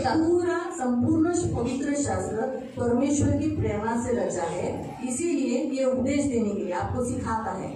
S1: पूरा संपूर्ण पवित्र शास्त्र परमेश्वर की प्रेरणा से रचा है, इसीलिए ये उपदेश देने के लिए आपको सिखाता है।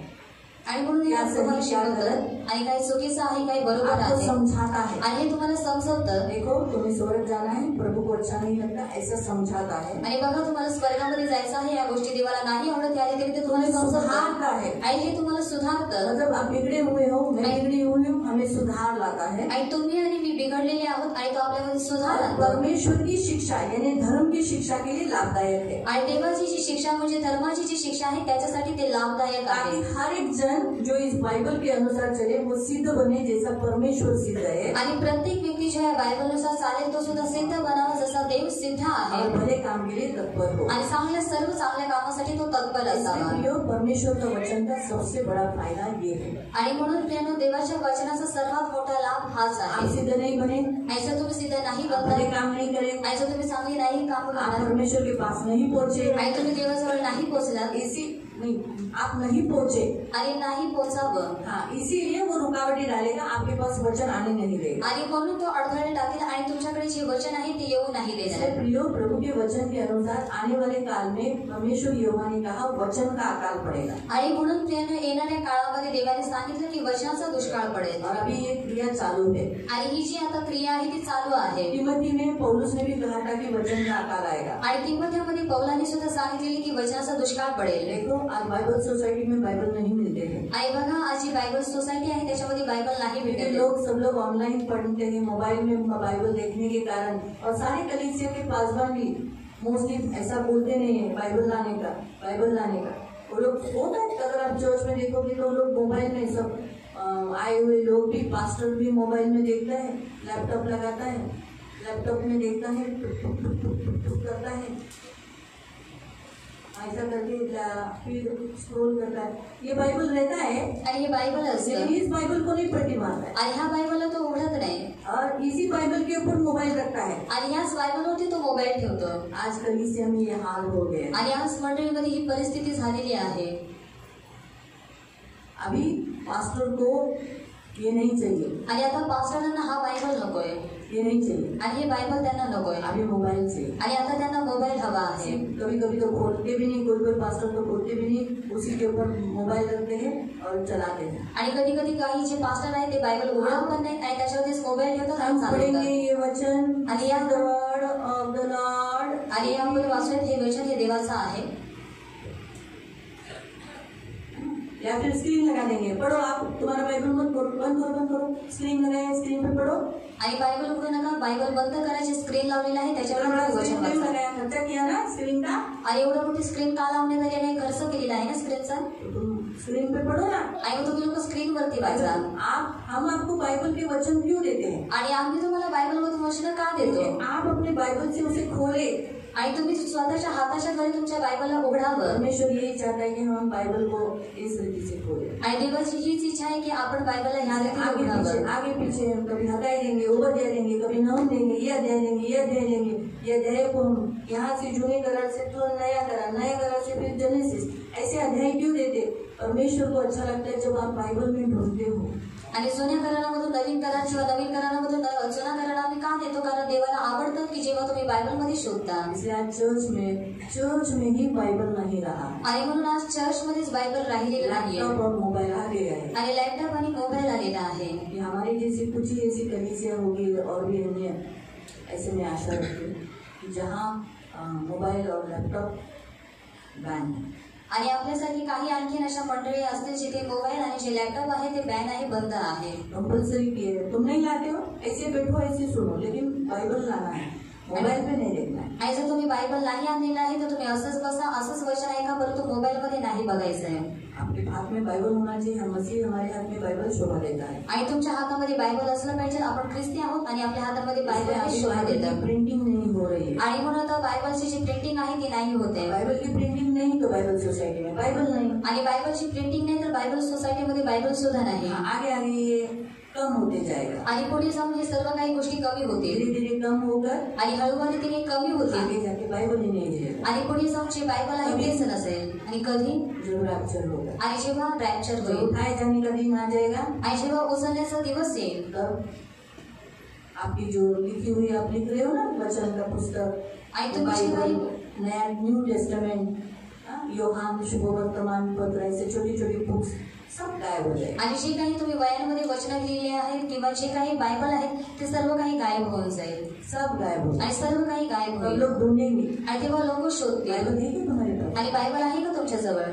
S2: आणि म्हणून तुम्हाला शिकवतं, आणि काही चुकीचं आहे काही बरोबर
S1: आपको
S2: आहे,
S1: समझाता है।
S2: आणि हे तुम्हाला समजवतं।
S1: देखो तुम्हें स्वर्ग जाना है, प्रभु को अच्छा नहीं लगता, ऐसा समझाता है।
S2: आणि बघा तुम्हाला स्वर्गामध्ये जायचं आहे, या गोष्टी देवाला नाही आवडत, या रीतीने ते तुम्हाला
S1: सुधारता है।
S2: आणि हे तुम्हाला सुधारतं।
S1: मतलब आप बिगड़े हुए हो, मैं बिगड़ी हुई हूँ, हमें सुधार लाता है।
S2: आणि तुम्ही आणि मी बिघडलेले आहोत आणि तो आपल्यामध्ये सुधार आणतो।
S1: परमेश्वर की शिक्षा यानी धर्म की शिक्षा के लिए लाभदायक है।
S2: आणि देवाची जी शिक्षा म्हणजे धर्माची जी शिक्षा आहे त्याच्यासाठी ते लाभदायक आहे।
S1: ताकि हर एक जन जो इस बाइबल के अनुसार चले वो सिद्ध बने जैसा परमेश्वर सिद्ध है।
S2: आणि प्रत्येक व्यक्ती जो या बायबलनुसार चालेल तो सुद्धा सिद्ध बनावा जसा देव सिद्ध आहे,
S1: और भले काम के लिए तत्पर हो,
S2: आणि सर्व चांगल्या कामासाठी तो तत्पर असावा।
S1: परमेश्वर का वचन का सबसे बड़ा फायदा ये है।
S2: आणि म्हणून प्रियानो, देवाच्या वचनाचा सर्वात मोठा लाभ हाच
S1: आप
S2: आहे।
S1: सिद्ध नहीं बने,
S2: ऐसा तुम्ही सिद्ध नाही
S1: भले
S2: बनता,
S1: काम नहीं करे,
S2: ऐसा तुम्ही चांगली नाही काम
S1: आप
S2: करणार,
S1: परमेश्वर के पास नहीं पहुंचे,
S2: आणि तुम्ही देवाजवळ नाही पोहोचलात,
S1: इसी नहीं आप नहीं पहुंचे,
S2: आणि नाही पोहोचावं,
S1: हाँ इसीलिए वो रुकावटें डालेगा, आपके पास वचन आने नहीं देगा।
S2: आणि म्हणून तो अडथळे टाकेल आणि तुमच्याकडे जे वचन आहे ते येऊ नाही देणार।
S1: प्रियो, प्रभु के वचन के अनुसार आने वाले काल में परमेश्वर यहोवा ने कहा वचन का अकाल पड़ेगा।
S2: आणि म्हणून प्रियानो, येणाऱ्या काळामध्ये देवाने सांगितलं की वचनाचा दुष्काळ पडेल,
S1: और अभी ये क्रिया चालू है।
S2: आणि ही जी आता क्रिया आहे ती चालू आहे।
S1: तिमोथी में पौलुस ने भी कहा था कि वचन का अकाल आएगा।
S2: आणि तिमोथेमध्ये पौलाने सुद्धा सांगितलेली की वचनाचा दुष्काळ पडेल।
S1: देखो आज बाइबल सोसाइटी में बाइबल नहीं मिलते हैं।
S2: आणि बघा, आज जी बायबल सोसायटी आहे त्याच्यामध्ये बायबल नाही भेटत।
S1: सब लोग ऑनलाइन पढ़ते हैं, मोबाइल में बाइबल देखने के कारण, और सारे कलीसिया के पासवान भी मोस्टली ऐसा बोलते नहीं है बाइबल लाने का। वो लोग होता है, अगर आप चर्च में देखोगे तो लोग मोबाइल में सब आए हुए लोग भी, पास्टर भी मोबाइल में देखता है, लैपटॉप लगाता है, लैपटॉप में देखता है, टुक करता है, ऐसा करके फिर स्क्रॉल करता है। ये बाइबल रहता है,
S2: आणि हे बायबल असतं,
S1: इस बाइबल को नहीं पलटी मारता है,
S2: आणि ह्या बायबलला तो उघडत नाही,
S1: और इसी बाइबल के ऊपर मोबाइल रखता है।
S2: आणि ह्याच बायबलवरती तो मोबाईल ठेवतो।
S1: आज कलीसिया में ये हाल हो गया।
S2: आणि आज मंडळीमध्ये ही परिस्थिती झालेली आहे।
S1: अभी पास्टर को ये नहीं चाहिए,
S2: आणि आता पास्टरांना हा बायबल नकोय,
S1: ये नहीं चाहिए,
S2: आणि हे बायबल त्यांना नकोय,
S1: अभी मोबाइल चाहिए।
S2: आणि आता त्यांना मोबाईल हवा आहे।
S1: कभी कभी तो खोलते भी नहीं, कोई पास्टर तो खोलते भी नहीं, उसी के ऊपर मोबाइल रखते हैं और चलाते हैं।
S2: आणि कधी कधी काही जे पास्टर आहेत ते बायबल उघडत पण नाही, आणि त्याच्यावरतीच मोबाईल ठेवतात आणि
S1: हम पढ़ेंगे
S2: चालवतात।
S1: ये वचन,
S2: आणि या
S1: the word of the Lord,
S2: आणि यामध्ये वाचूयात हे वचन हे देवाचं आहे।
S1: या फिर स्क्रीन लगा देंगे, पढ़ो आप, तुम्हारा बाइबल मत बंद करो, स्क्रीन लगाए, स्क्रीन पे पढ़ो।
S2: आणि बायबल उघडू नका, बायबल बंद करायची, स्क्रीन लावलेला आहे त्याच्यावर वचन वाचा.
S1: लगाया, खर्चा किया ना स्क्रीन का,
S2: आणि एवढं मोठी स्क्रीन का लावण्यात आलेली आहे, खर्च केलेला आहे ना स्क्रीनचा.
S1: स्क्रीन पे पढ़ो ना.
S2: आणि तुम्ही लोक स्क्रीन वरती वाचा.
S1: हम आपको बाइबल के वचन क्यों देते हैं?
S2: आणि आम्ही तुम्हाला बायबल मधून वचन का देतो?
S1: आप अपने बाइबल से उसे खोले
S2: आणि तुम्ही स्वतःच्या हाताच्या द्वारे तुमच्या बायबलला उघडावं.
S1: परमेश्वर यही चाहता है कि हम बाइबल को इस रीति से खोले.
S2: आणि देवाची हीच इच्छा आहे की आपण बायबलला ह्या रीतीने उघडावं.
S1: आगे पीछे हम कभी हटाई देंगे, ओवरड्राइव देंगे, कभी नाम देंगे, ये अध्याय देंगे, ये अध्याय देंगे, ये अध्याय को हम यहाँ से जूने करार से तो नया करार से फिर जेनेसिस, ऐसे अध्याय क्यों देते? परमेश्वर को अच्छा लगता है जब आप बाइबल में ढूंढते हो.
S2: आणि जुन्या करारामधून नवीन करार किंवा नवीन करारामधून जुना करार आम्ही का देतो? कारण देवाला आवडतं की जेव्हा तुम्ही बायबल मध्ये शोधता.
S1: इसलिए आज चर्च में ही बाइबल नहीं रहा.
S2: आणि म्हणून आज चर्च मध्येच बायबल राहिलेलं नाहीये.
S1: लैपटॉप और मोबाइल आ गया है.
S2: आणि लॅपटॉप आणि मोबाईल आलेला आहे.
S1: हमारी जैसी कुछ ही ऐसी कलीसिया होगी और भी अन्य, ऐसे में आशा रखती हूँ कि जहाँ मोबाइल और लैपटॉप बैन है.
S2: आणि आपल्यासाठी काही आणखीन अशा मंडळी असतील जिथे मोबाईल आणि जे लॅपटॉप आहे ते बॅन आहे, बंद आहे.
S1: कंपल्सरी किए, तुम नहीं लाते हो, ऐसे बैठो ऐसे सुनो, लेकिन बाइबल लाना है, मोबाइल पे नहीं देखना है.
S2: आणि जर तुम्ही बायबल नाही आणलेला आहे तर तुम्ही असंच बसा, असंच वचन ऐका, परंतु मोबाईल मध्ये नाही बघायचं आहे.
S1: आपके हाथ में बाइबल होना चाहिए. हम मसीह, हमारे हाथ में बाइबल शोभा देता है.
S2: आणि तुमच्या हातामध्ये बायबल असलं पाहिजे. आपण ख्रिस्ती आहोत आणि आपल्या हातामध्ये बायबल शोभा देतात.
S1: प्रिंटिंग नहीं हो रही है.
S2: आणि म्हणून आता बायबलची जी प्रिंटिंग आहे ती नाही होते.
S1: बाइबल की प्रिंटिंग नहीं तो बाइबल सोसाइटी में बाइबल नहीं.
S2: आणि बायबलची प्रिंटिंग नाही तर बायबल सोसायटीमध्ये बायबल सुद्धा नाही.
S1: आगे आगे ये कम होते जाएगा.
S2: आणि पुढे जाऊन हे सर्व काही गोष्टी कमी होतील.
S1: धीरे धीरे कम होकर
S2: आणि हळूहळू तिने कमी होतील.
S1: आगे जाके बाइबल ही नहीं रहेगा.
S2: आणि पुढे जाऊन जे बायबल आहे तेच नसेल. आणि कधी?
S1: जब रैप्चर होगा.
S2: आणि जेव्हा रॅप्चर होईल,
S1: उठाए जाने का दिन आ जाएगा,
S2: आणि जेव्हा उचलण्याचा दिवस येईल,
S1: तब आपकी जो लिखी हुई, आप लिख रहे हो ना वचन का पुस्तक,
S2: आणि तुम्ही
S1: नया न्यू टेस्टामेंट, योहान, शुभ वर्तमान पत्र, ऐसे छोटी छोटी बुक्स सब गायब हो जाए.
S2: आणि जे काही तुम्ही वयांमध्ये वचन लिहिलेले आहेत किंवा जे काही बायबल आहेत ते सर्व काही गायब होऊन जाईल.
S1: सब गायब हो.
S2: आणि सर्व काही गायब होईल.
S1: लोग ढूंढेंगे.
S2: आणि तेव्हा लोक शोधतील.
S1: बाइबल है क्या तुम्हारे पास?
S2: आणि बायबल आहे का तुमच्या जवळ?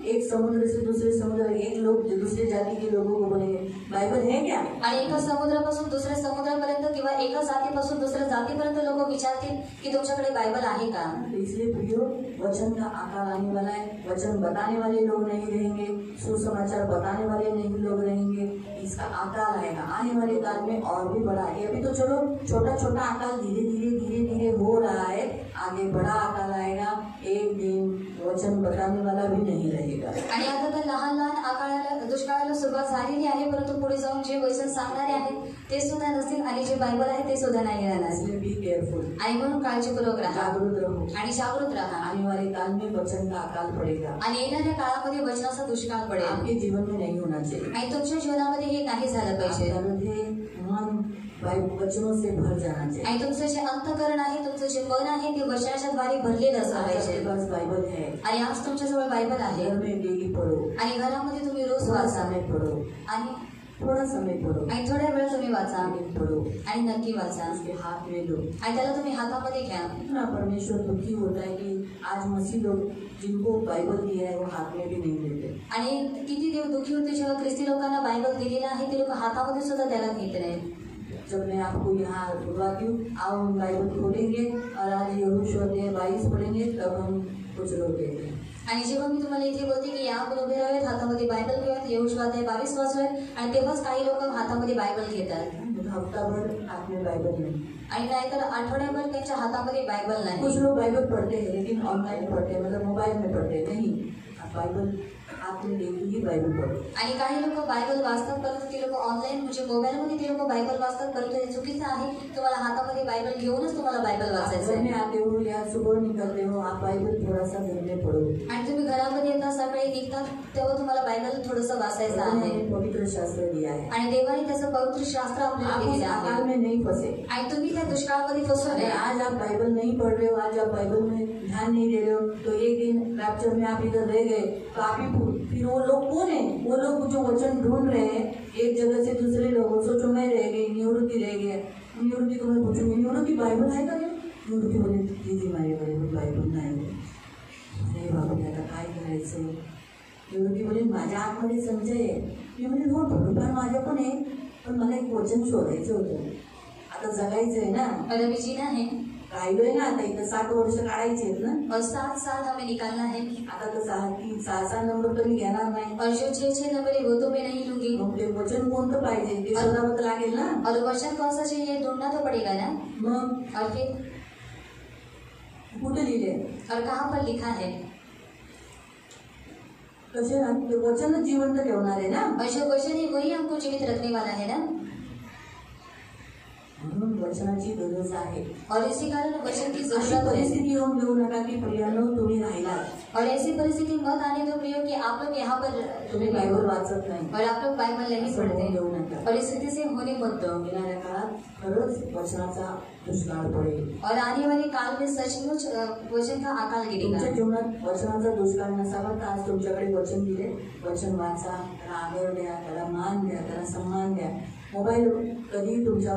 S1: एक समुद्र से दूसरे समुद्र, एक लोग दूसरे जाति के लोगों को बोलेंगे बाइबल है क्या?
S2: आणि एका समुद्रापासून दुसऱ्या समुद्रापर्यंत किंवा एका जातीपासून दुसऱ्या जातीपर्यंत लोक विचारतील की तुमच्याकडे बायबल आहे का?
S1: इसलिए प्रियो, वचन का आकार आने वाला है. वचन बताने वाले लोग नहीं रहेंगे, सुसमाचार बताने वाले नहीं लोग रहेंगे. इसका आकार आएगा आने वाले काल में और भी बड़ा है. अभी तो चलो छोटा छोटा आकार धीरे धीरे हो रहा है, आगे बड़ा आकार आएगा. एक दिन वचन बताने वाला भी नहीं रहेगा.
S2: आणि आता तर लहान लहान आकाराला दुष्काळाला सुरुवात झालेली आहे, परंतु पुढे जाऊन जे वचन सांगणारे आहेत ते सुद्धा नसतील आणि जे बायबल आहे ते सुद्धा नाही राहणार.
S1: Be careful.
S2: आणि म्हणून काळजीपूर्वक राहा,
S1: जागरूक रहो
S2: आणि जागृत राहा.
S1: आने वाले काल में वचन का अकाल पड़ेगा.
S2: आणि येणाऱ्या काळामध्ये वचनाचा दुष्काळ पडेल.
S1: आपके जीवन में नहीं होना चाहिए.
S2: आणि तुमच्या जीवनामध्ये हे नाही झालं पाहिजे.
S1: मन वचनों से भर जाना चाहिए.
S2: आणि तुमचं जे अंतःकरण आहे, तुमचं जे मन आहे ते वचनाच्या द्वारे भरलेलं असलं पाहिजे.
S1: बस बाइबल है.
S2: आणि आज तुमच्याजवळ बायबल आहे.
S1: घर में डेली पढ़ो.
S2: आणि घरामध्ये तुम्ही रोज वाचा.
S1: पढ़ो.
S2: आणि
S1: थोड़ा समय पढ़ो.
S2: आणि थोड्या वेळ तुम्ही वाचा.
S1: पढ़ो.
S2: आणि नक्की वाचा.
S1: उसके हाथ में लो.
S2: आणि त्याला तुम्ही हातामध्ये घ्या.
S1: इतना परमेश्वर दुखी होता है कि आज मसीह लोग जिनको बाइबल दिया है वो हाथ में भी नहीं लेते.
S2: आणि किती देव दुखी होते जेव्हा ख्रिस्ती लोकांना बायबल दिलेला आहे ते लोक हातामध्ये सुद्धा त्याला घेत नाही.
S1: जब मैं आपको यहाँ बुलवाती हूँ, आओ हम बाइबल खोलेंगे और आज यहोशू अध्याय 22 पढ़ेंगे, तब हम कुछ लोग देते हैं.
S2: आणि जेव्हा मी तुम्हाला इथे बोलते की या आपण उभे राहावेत, हातामध्ये बायबल घेऊयात, यहोशू अध्याय 22 वाचूयात, आणि तेव्हाच काही लोक हातामध्ये बायबल घेतात.
S1: हफ्ताभर हाथ में बाइबल नहीं.
S2: आणि नाहीतर आठवड्याभर त्यांच्या हातामध्ये बायबल नाही.
S1: कुछ लोग बाइबल पढ़ते हैं लेकिन ऑनलाइन पढ़ते हैं, मतलब मोबाइल में पढ़ते नहीं. आप बाइबल हाथ में लेके ही बाइबल पढ़ो.
S2: आणि काही लोक बायबल वाचतात परंतु ते लोक ऑनलाईन म्हणजे मोबाईलमध्ये ते लोक बायबल वाचतात, परंतु हे चुकीचं आहे. तुम्हाला हातामध्ये बायबल घेऊनच तुम्हाला बायबल वाचायचं
S1: घर में
S2: आहे.
S1: आते हो या सुबह निकलते हो, आप बाइबल थोड़ा सा घर में पढ़ो.
S2: आणि तुम्ही घरामध्ये येता, सकाळी निघतात, तेव्हा तुम्हाला बायबल थोडंसं वाचायचं आहे.
S1: पवित्र शास्त्र दिया है.
S2: आणि देवाने त्याचं पवित्र शास्त्र आपल्याला दिलेलं आहे.
S1: काल में नहीं फंसे.
S2: आणि तुम्ही त्या दुष्काळामध्ये फसू नये.
S1: आज आप बाइबल नहीं पढ़ रहे हो, आज आप बाइबल में ध्यान नहीं दे रहे हो, तो एक दिन रैप्चर में आप इधर रह गए तो आप ही फिर वो लोग कौन है? वो लोग जो वचन ढूंढ रहे हैं एक जगह से दूसरे लोगों, सोचो मैं रह गई, निवृत्ति रह गया. निवृत्ति को मैं पूछूंगी निवृत्ति बाइबल है का? निवृत्ति बोले दीदी माझ्याकडे बाइबल नाही. अरे बाबा आता काय करायचं? ती बोले माझ्या आतमध्ये संजय आहे. मी म्हणजे हो थोडंफार माझ्या पण आहे, पण मला एक वचन शोधायचं होतं. आता जगायचं आहे ना,
S2: और अभी जीना है
S1: राहिलोय ना, आता इथं 7 वर्ष काढायचे आहेत ना,
S2: और 7 साल हमें निकालना है.
S1: आता तर 6 नंबर तर मी घेणार नाही.
S2: और जो 6 नंबर है वो तो मैं नहीं लूंगी.
S1: मग ते वचन कोणतं पाहिजे ते शोधावं तर लागेल ना.
S2: और वचन कौन सा चाहिए ढूंढना तो पड़ेगा ना.
S1: मग
S2: और फिर
S1: कुठे लिहिले,
S2: और कहाँ पर लिखा है.
S1: कसे ते वचनच जिवंत ठेवणार आहे ना.
S2: और जो वचन है वही हमको जीवित रखने वाला है ना.
S1: म्हणून वचनाची गरज आहे.
S2: और इसी कारण वचन की
S1: अशी
S2: जरूरत है.
S1: परिस्थिती येऊन देऊ नका की प्रियानो तुम्ही राहिलात,
S2: और ऐसी परिस्थिति मत आने दो प्रियो कि आप लोग यहाँ पर
S1: तुम्ही बायबल वाचत नाही,
S2: और आप लोग बाइबल नहीं
S1: असं होऊन
S2: पढ़ते.
S1: देऊ नका.
S2: और इस स्थिति से होने मत दो.
S1: येणाऱ्या काळात खरंच वचनाचा दुष्काळ पडेल.
S2: और आने वाले काल में सचमुच वचन का अकाल गिरेगा.
S1: तुमच्या जीवनात वचनाचा दुष्काळ नसावा तर आज तुमच्याकडे वचन दिले, वचन वाचा, त्याला आदर द्या, त्याला मान द्या, त्याला सन्मान द्या. मोबाईल कधी तुमच्या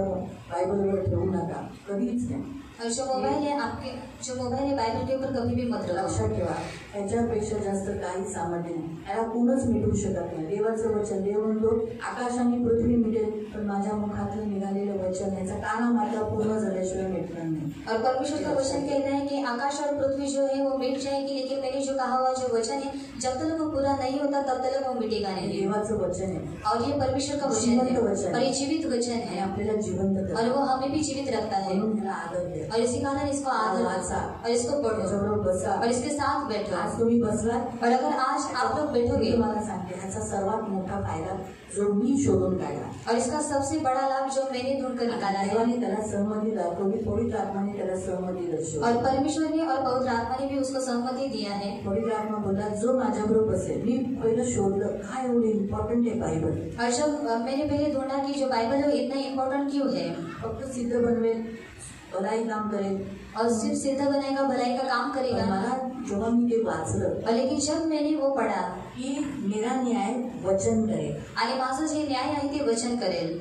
S1: बायबलवर ठेवू नका, कधीच नाही.
S2: और जो मोबाइल है आपके, जो मोबाइल है बाइबल के ऊपर कभी भी मत रखो.
S1: लक्षात ठेवा, याच्यापेक्षा जास्त काहीच सामर्थ्य नाही, याला कोणच मिटवू शकत नाही. देवाचं वचन, देव म्हणतो आकाश आणि पृथ्वी मिटेल पण माझ्या मुखातून निघालेलं वचन याचा काना मात्रा पूर्ण झाल्याशिवाय मिटणार नाही.
S2: और परमेश्वर का वचन कहता है कि आकाश और पृथ्वी जो है वो मिट जाएगी, लेकिन मैंने जो कहा हुआ जो वचन है जब तक वो पूरा नहीं होता तब तक वो मिटेगा नहीं.
S1: देवाचं वचन आहे
S2: और ये परमेश्वर का वचन
S1: जीवंत
S2: है
S1: वचन.
S2: और ये जीवित वचन
S1: आणि
S2: है
S1: आपल्याला जिवंत करतं.
S2: और वो हमें भी जीवित रखता है.
S1: म्हणून ह्याला आदर द्या,
S2: और इसी कारण इसको आदर
S1: वाचा,
S2: और इसको पढ़ो
S1: त्याच्याबरोबर बसा.
S2: और इसके साथ बैठो.
S1: आज तुम्ही बसलात,
S2: और अगर आज आप लोग
S1: मी
S2: बैठोगे
S1: तुम्हाला सांगते ह्याचा सर्वात मोठा फायदा जो मी शोधून काढला,
S2: और इसका सबसे बड़ा लाभ जो मैंने ढूंढ कर निकाला है.
S1: देवाने त्याला सहमती दाखवली, पवित्र आत्माने त्याला सहमती
S2: और
S1: दर्शवली.
S2: परमेश्वर ने और पवित्र आत्मा ने भी उसको सहमति दिया है.
S1: पवित्र आत्मा बोलला जो माझ्याबरोबर बसेल. मी पहिलं शोधलं काय एवढं इम्पॉर्टंट आहे बायबल.
S2: और जब मैंने पहले ढूंढा कि जो बाइबल है वो इतना इम्पोर्टेंट क्यों है.
S1: फक्त सिद्ध बनवेल, भलाई काम करेल.
S2: और सिर्फ सिद्ध बनाएगा, भलाई का काम
S1: पण
S2: करेगा.
S1: मला जेव्हा मी ते वाचलं
S2: और लेकिन जब मैंने वो पढ़ा
S1: की मेरा न्याय वचन करेल,
S2: आणि माझं जे न्याय आहे ते वचन करेल.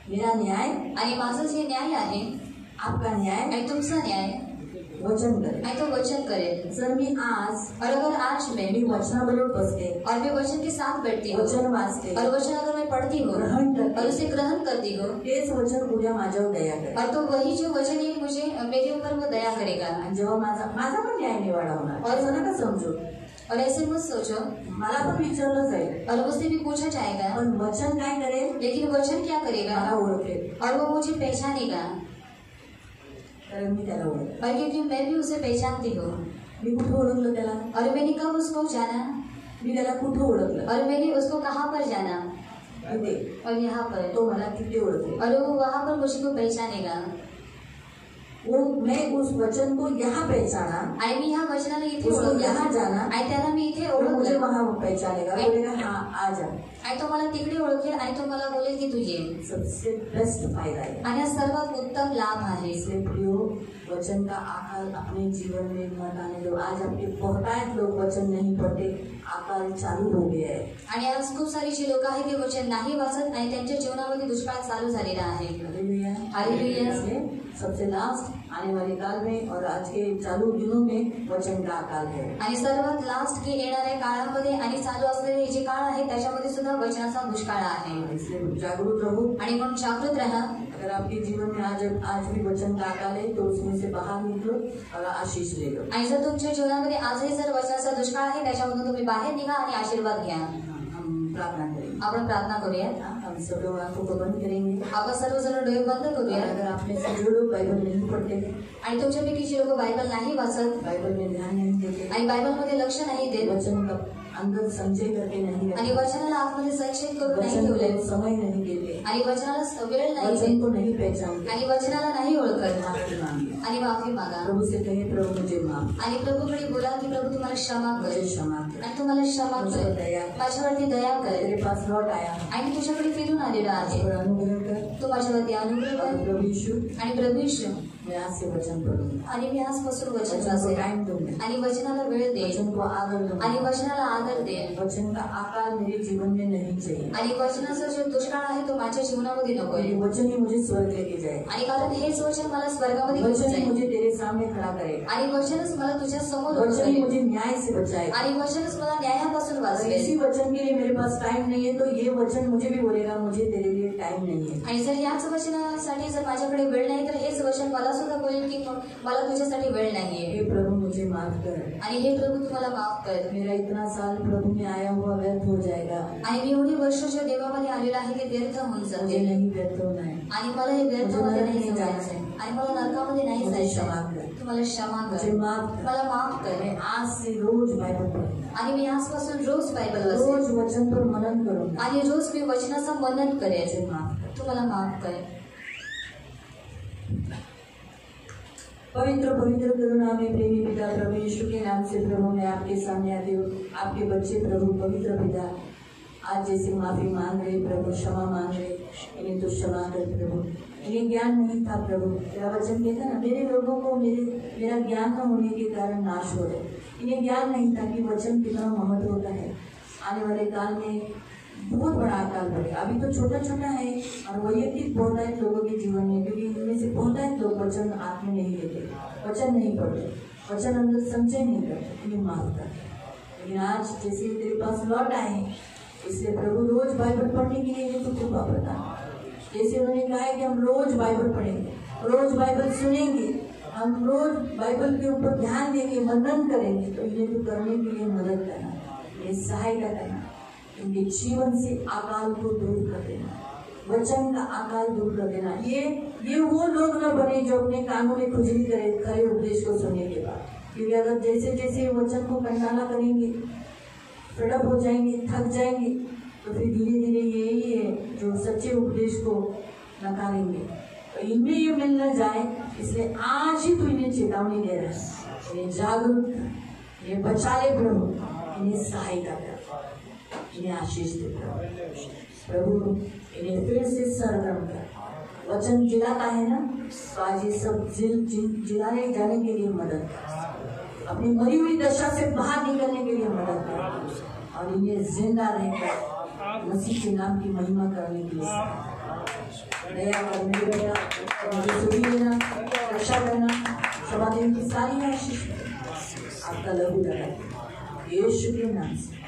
S1: मेरा न्याय
S2: आणि माझं जे न्याय आहे
S1: आपका न्याय
S2: आणि तुमचा न्याय
S1: वचन करेल.
S2: आणि तो वचन करेल.
S1: जर मी आज
S2: और अगर आज
S1: मी
S2: मैं
S1: वचनाबरोबर बसते,
S2: और मैं वचन के साथ बैठती हूँ
S1: वचन वाचते,
S2: और वचन अगर मैं पढ़ती हूँ
S1: ग्रहण करते,
S2: और उसे ग्रहण करती हूँ,
S1: तेच वचन उद्या माझ्यावर दया करेल.
S2: और तो वही जो वचन है मुझे मेरे ऊपर वो दया करेगा.
S1: आणि जेव्हा माझा पण न्याय निवाडा होणार,
S2: और
S1: असं नका समजू.
S2: और ऐसे मत सोचो.
S1: मला पण विचारलं जाईल,
S2: और मुझसे भी पूछा जाएगा,
S1: पण वचन काय करेल,
S2: लेकिन वचन क्या करेगा.
S1: मला ओळखेल,
S2: और वो मुझे पहचानेगा.
S1: कारण मी त्याला ओळखेल.
S2: और क्योंकि मैं भी उसे पहचानती हूँ.
S1: मी कुठं ओळखलं त्याला,
S2: और मैंने कब उसको जाना,
S1: मी त्याला कुठं ओळखलं,
S2: और मैंने उसको कहाँ पर जाना,
S1: तिथे.
S2: और यहाँ पर.
S1: तो मला तिथे ओळखेल.
S2: और वो वहाँ पर मुझको पहचानेगा.
S1: वो मैं उस वचन को यहाँ पहचाना,
S2: आणि मी ह्या वचनाला इथे
S1: उसको
S2: ओळखलं
S1: यहाँ जाना,
S2: आणि त्याला मी इथे
S1: वो मुझे
S2: ओळखलं
S1: वहाँ पहचानेगा, बोलेगा हाँ आ जा.
S2: आणि तो मला तिकडे ओळखेल आणि तो मला बोलेल की तू ये.
S1: सबसे बेस्ट फायदा है.
S2: आणि हा सर्वात उत्तम लाभ आहे.
S1: इसलिए प्रियो वचन का आकाल अपने जीवन में मत आने दो. आज आपके बहुतायत लोग वचन नहीं पढ़ते, आकाल चालू हो गया है.
S2: आणि आज खूप सारी जी लोक आहेत ते वचन नाही वाचत आणि त्यांच्या जीवनामध्ये दुष्काळ चालू झालेला आहे.
S1: हालेलुया.
S2: हालेलुया.
S1: इसलिए सबसे लास्ट आने वाले काल में और आज के चालू दिनों में वचन का अकाल है.
S2: आणि सर्वात लास्ट की येणाऱ्या काळामध्ये आणि चालू असलेले जे काळ आहे त्याच्यामध्ये सुद्धा वचनाचा दुष्काळ आहे.
S1: इसलिए जागरूक रहो.
S2: आणि म्हणून जागृत राहा.
S1: अगर आपके जीवन में आज भी वचन का अकाल है तो उसमें से बाहर निकलो और आशीष ले लो.
S2: आणि जर तुमच्या जीवनामध्ये आजही जर वचनाचा दुष्काळ आहे त्याच्यामधून तुम्ही बाहेर निघा आणि आशीर्वाद घ्या.
S1: हम प्रार्थना करेंगे.
S2: आपण प्रार्थना करूया.
S1: हम सब लोग आंखों को बंद करेंगे.
S2: आपण सर्वजण डोळे बंद करूया.
S1: अगर आपने से जो लोग बाइबल नहीं पढ़ते,
S2: आणि तुमच्यापैकी जी लोक बायबल नाही वाचत
S1: बाइबल में ध्यान नहीं देते,
S2: आणि बायबलमध्ये लक्ष नाही देत
S1: वचन का अंदर संचय करके नहीं
S2: आणि
S1: रखते,
S2: वचनाला आतमध्ये संक्षेप करून नाही
S1: वचन
S2: ठेवले
S1: को समय नहीं देते,
S2: आणि वचनाला वेळ नाही
S1: वचन
S2: देत
S1: को नहीं पहचानते,
S2: आणि वचनाला नाही ओळखत
S1: माफी मांगे.
S2: आणि माफी मागा.
S1: प्रभु से कहे प्रभु मुझे माफ,
S2: आणि प्रभूकडे बोला की प्रभू तुम्हाला क्षमा
S1: मुझे
S2: कर
S1: क्षमा कर,
S2: आणि तुम्हाला क्षमा
S1: मुझे
S2: कर.
S1: दया कर.
S2: माझ्यावरती दया कर
S1: तेरे पास लौट आया हूं.
S2: आणि तुझ्याकडे फिरून आलेलो आहे.
S1: पर अनुग्रह कर.
S2: तू माझ्यावरती अनुग्रह
S1: और
S2: कर.
S1: प्रभु यीशु
S2: आणि प्रभू येशू
S1: मैं आज से वचन पढ़ूंगा,
S2: आणि मी आजपासून वचन
S1: वचन को
S2: वाचेन
S1: टाइम दूंगा,
S2: आणि वचनाला वेळ दे
S1: वचन को आदर दूंगा,
S2: आणि वचनाला आदर दे.
S1: वचन का आकाल मेरे जीवन में नहीं चाहिए.
S2: आणि वचनाचा जो दुष्काळ आहे तो माझ्या जीवनामध्ये नकोय.
S1: ये वचन ही मुझे स्वर्ग लेके जाए.
S2: आणि कारण हेच वचन मला स्वर्गामध्ये घेऊन
S1: वचन ही
S2: जाईल
S1: मुझे तेरे सामने खड़ा करेगा,
S2: आणि वचनच मला तुझ्या समोर उभं
S1: वचन ही
S2: करेल
S1: मुझे न्याय से बचाएगा।
S2: आणि वचनच मला न्यायापासून
S1: अगर
S2: वाचवेल
S1: इसी वचन के लिए मेरे पास टाइम नहीं है तो ये वचन मुझे भी बोलेगा मुझे तेरे लिए टाइम नहीं है।
S2: आणि जर याच वचनासाठी जर माझ्याकडे वेळ नाही तर हेच वचन मला सुद्धा बोलेल की मला तुझ्यासाठी वेळ नाहीये।
S1: हे प्रभु मुझे माफ कर,
S2: आणि हे प्रभू तुम्हाला माफ कर,
S1: मेरा इतना साल प्रभु में आया हुआ व्यर्थ हो जाएगा।
S2: आणि मी एवढी वर्ष जो देवामध्ये आलेला आहे ते व्यर्थ होऊन
S1: मुझे
S2: जाते
S1: नहीं व्यर्थ होना है,
S2: आणि मला हे व्यर्थामध्ये नाही
S1: मुझे
S2: जायचं आणि मला नरकामध्ये नाही
S1: मुझे
S2: जायचं।
S1: क्षमा कर,
S2: तुम्हाला क्षमा
S1: मुझे
S2: कर,
S1: माफ कर।
S2: मला माफ कर
S1: मैं आज से रोज बाइबल पढ़ूंगा,
S2: आणि मी आजपासून रोज बायबल वाचेन
S1: रोज वचन पर मनन करूंगा।
S2: आणि रोज मी वचनाचा मनन
S1: मुझे
S2: करेन।
S1: माफ कर।
S2: तुम्हाला माफ कर।
S1: पवित्र पवित्र करुणा में प्रेमी पिता प्रभु यीशु के नाम से प्रभु मैं आपके सामने आती हूँ। आपके बच्चे प्रभु पवित्र पिता आज जैसे माफी मांग रहे प्रभु, क्षमा मांग रहे, इन्हें तो क्षमा कर प्रभु। इन्हें ज्ञान नहीं था प्रभु, तेरा वचन कहता ना मेरे लोगों को मेरा ज्ञान न होने के कारण नाश हो रहे। इन्हें ज्ञान नहीं था कि वचन कितना महत्व होता है। आने वाले काल में बहुत बड़ा अकाल पड़ेगा। अभी तो छोटा छोटा है और वैयक्तिक बहुतायत लोगों के जीवन में, क्योंकि इनमें से बहुतायत लोग वचन हाथ में नहीं लेते, वचन नहीं पढ़ते, वचन अंदर संचय नहीं करते, इन्हें माफ कर। लेकिन आज जैसे तेरे पास लौट आए इसलिए प्रभु रोज बाइबल पढ़ने के लिए तो कृपा प्रदान। जैसे उन्होंने कहा है कि हम रोज बाइबल पढ़ेंगे, रोज बाइबल सुनेंगे, हम रोज बाइबल के ऊपर ध्यान देंगे, मनन करेंगे, तो इन्हें तो करने के लिए मदद करना, ये सहायता करना, इनके जीवन से अकाल को दूर कर देना, वचन का अकाल दूर कर देना। ये वो लोग न बने जो अपने कानों में खुजली करे खरे उपदेश को सुनने के बाद, क्योंकि अगर जैसे जैसे वचन को कंटाला करेंगे, फेडअप हो जाएंगे, थक जाएंगे, तो फिर धीरे धीरे यही है जो सच्चे उपदेश को नकारेंगे। तो इनमें ये मिल न जाए, इसलिए आज ही तू इन्हें चेतावनी दे रहा है, इन्हें जागरूक कर, इन्हें बचा ले प्रभु, इन्हें सहायता कर, इन्हें आशीष दे प्रभु, इन्हें फिर से सरगर्म कर। वचन जिलाता है ना, तो आज ये सब जिलाने जाने के लिए मदद कर, अपनी मरी हुई दशा से बाहर निकलने के लिए मदद कर, और इन्हें जिंदा रहकर मसीह के नाम की महिमा करने के लिए दया कर। मेरे बेटा मुझे सुधी देना, रक्षा करना, क्षमा देने की सारी आशीष आपका लहू लगा यीशु के नाम से।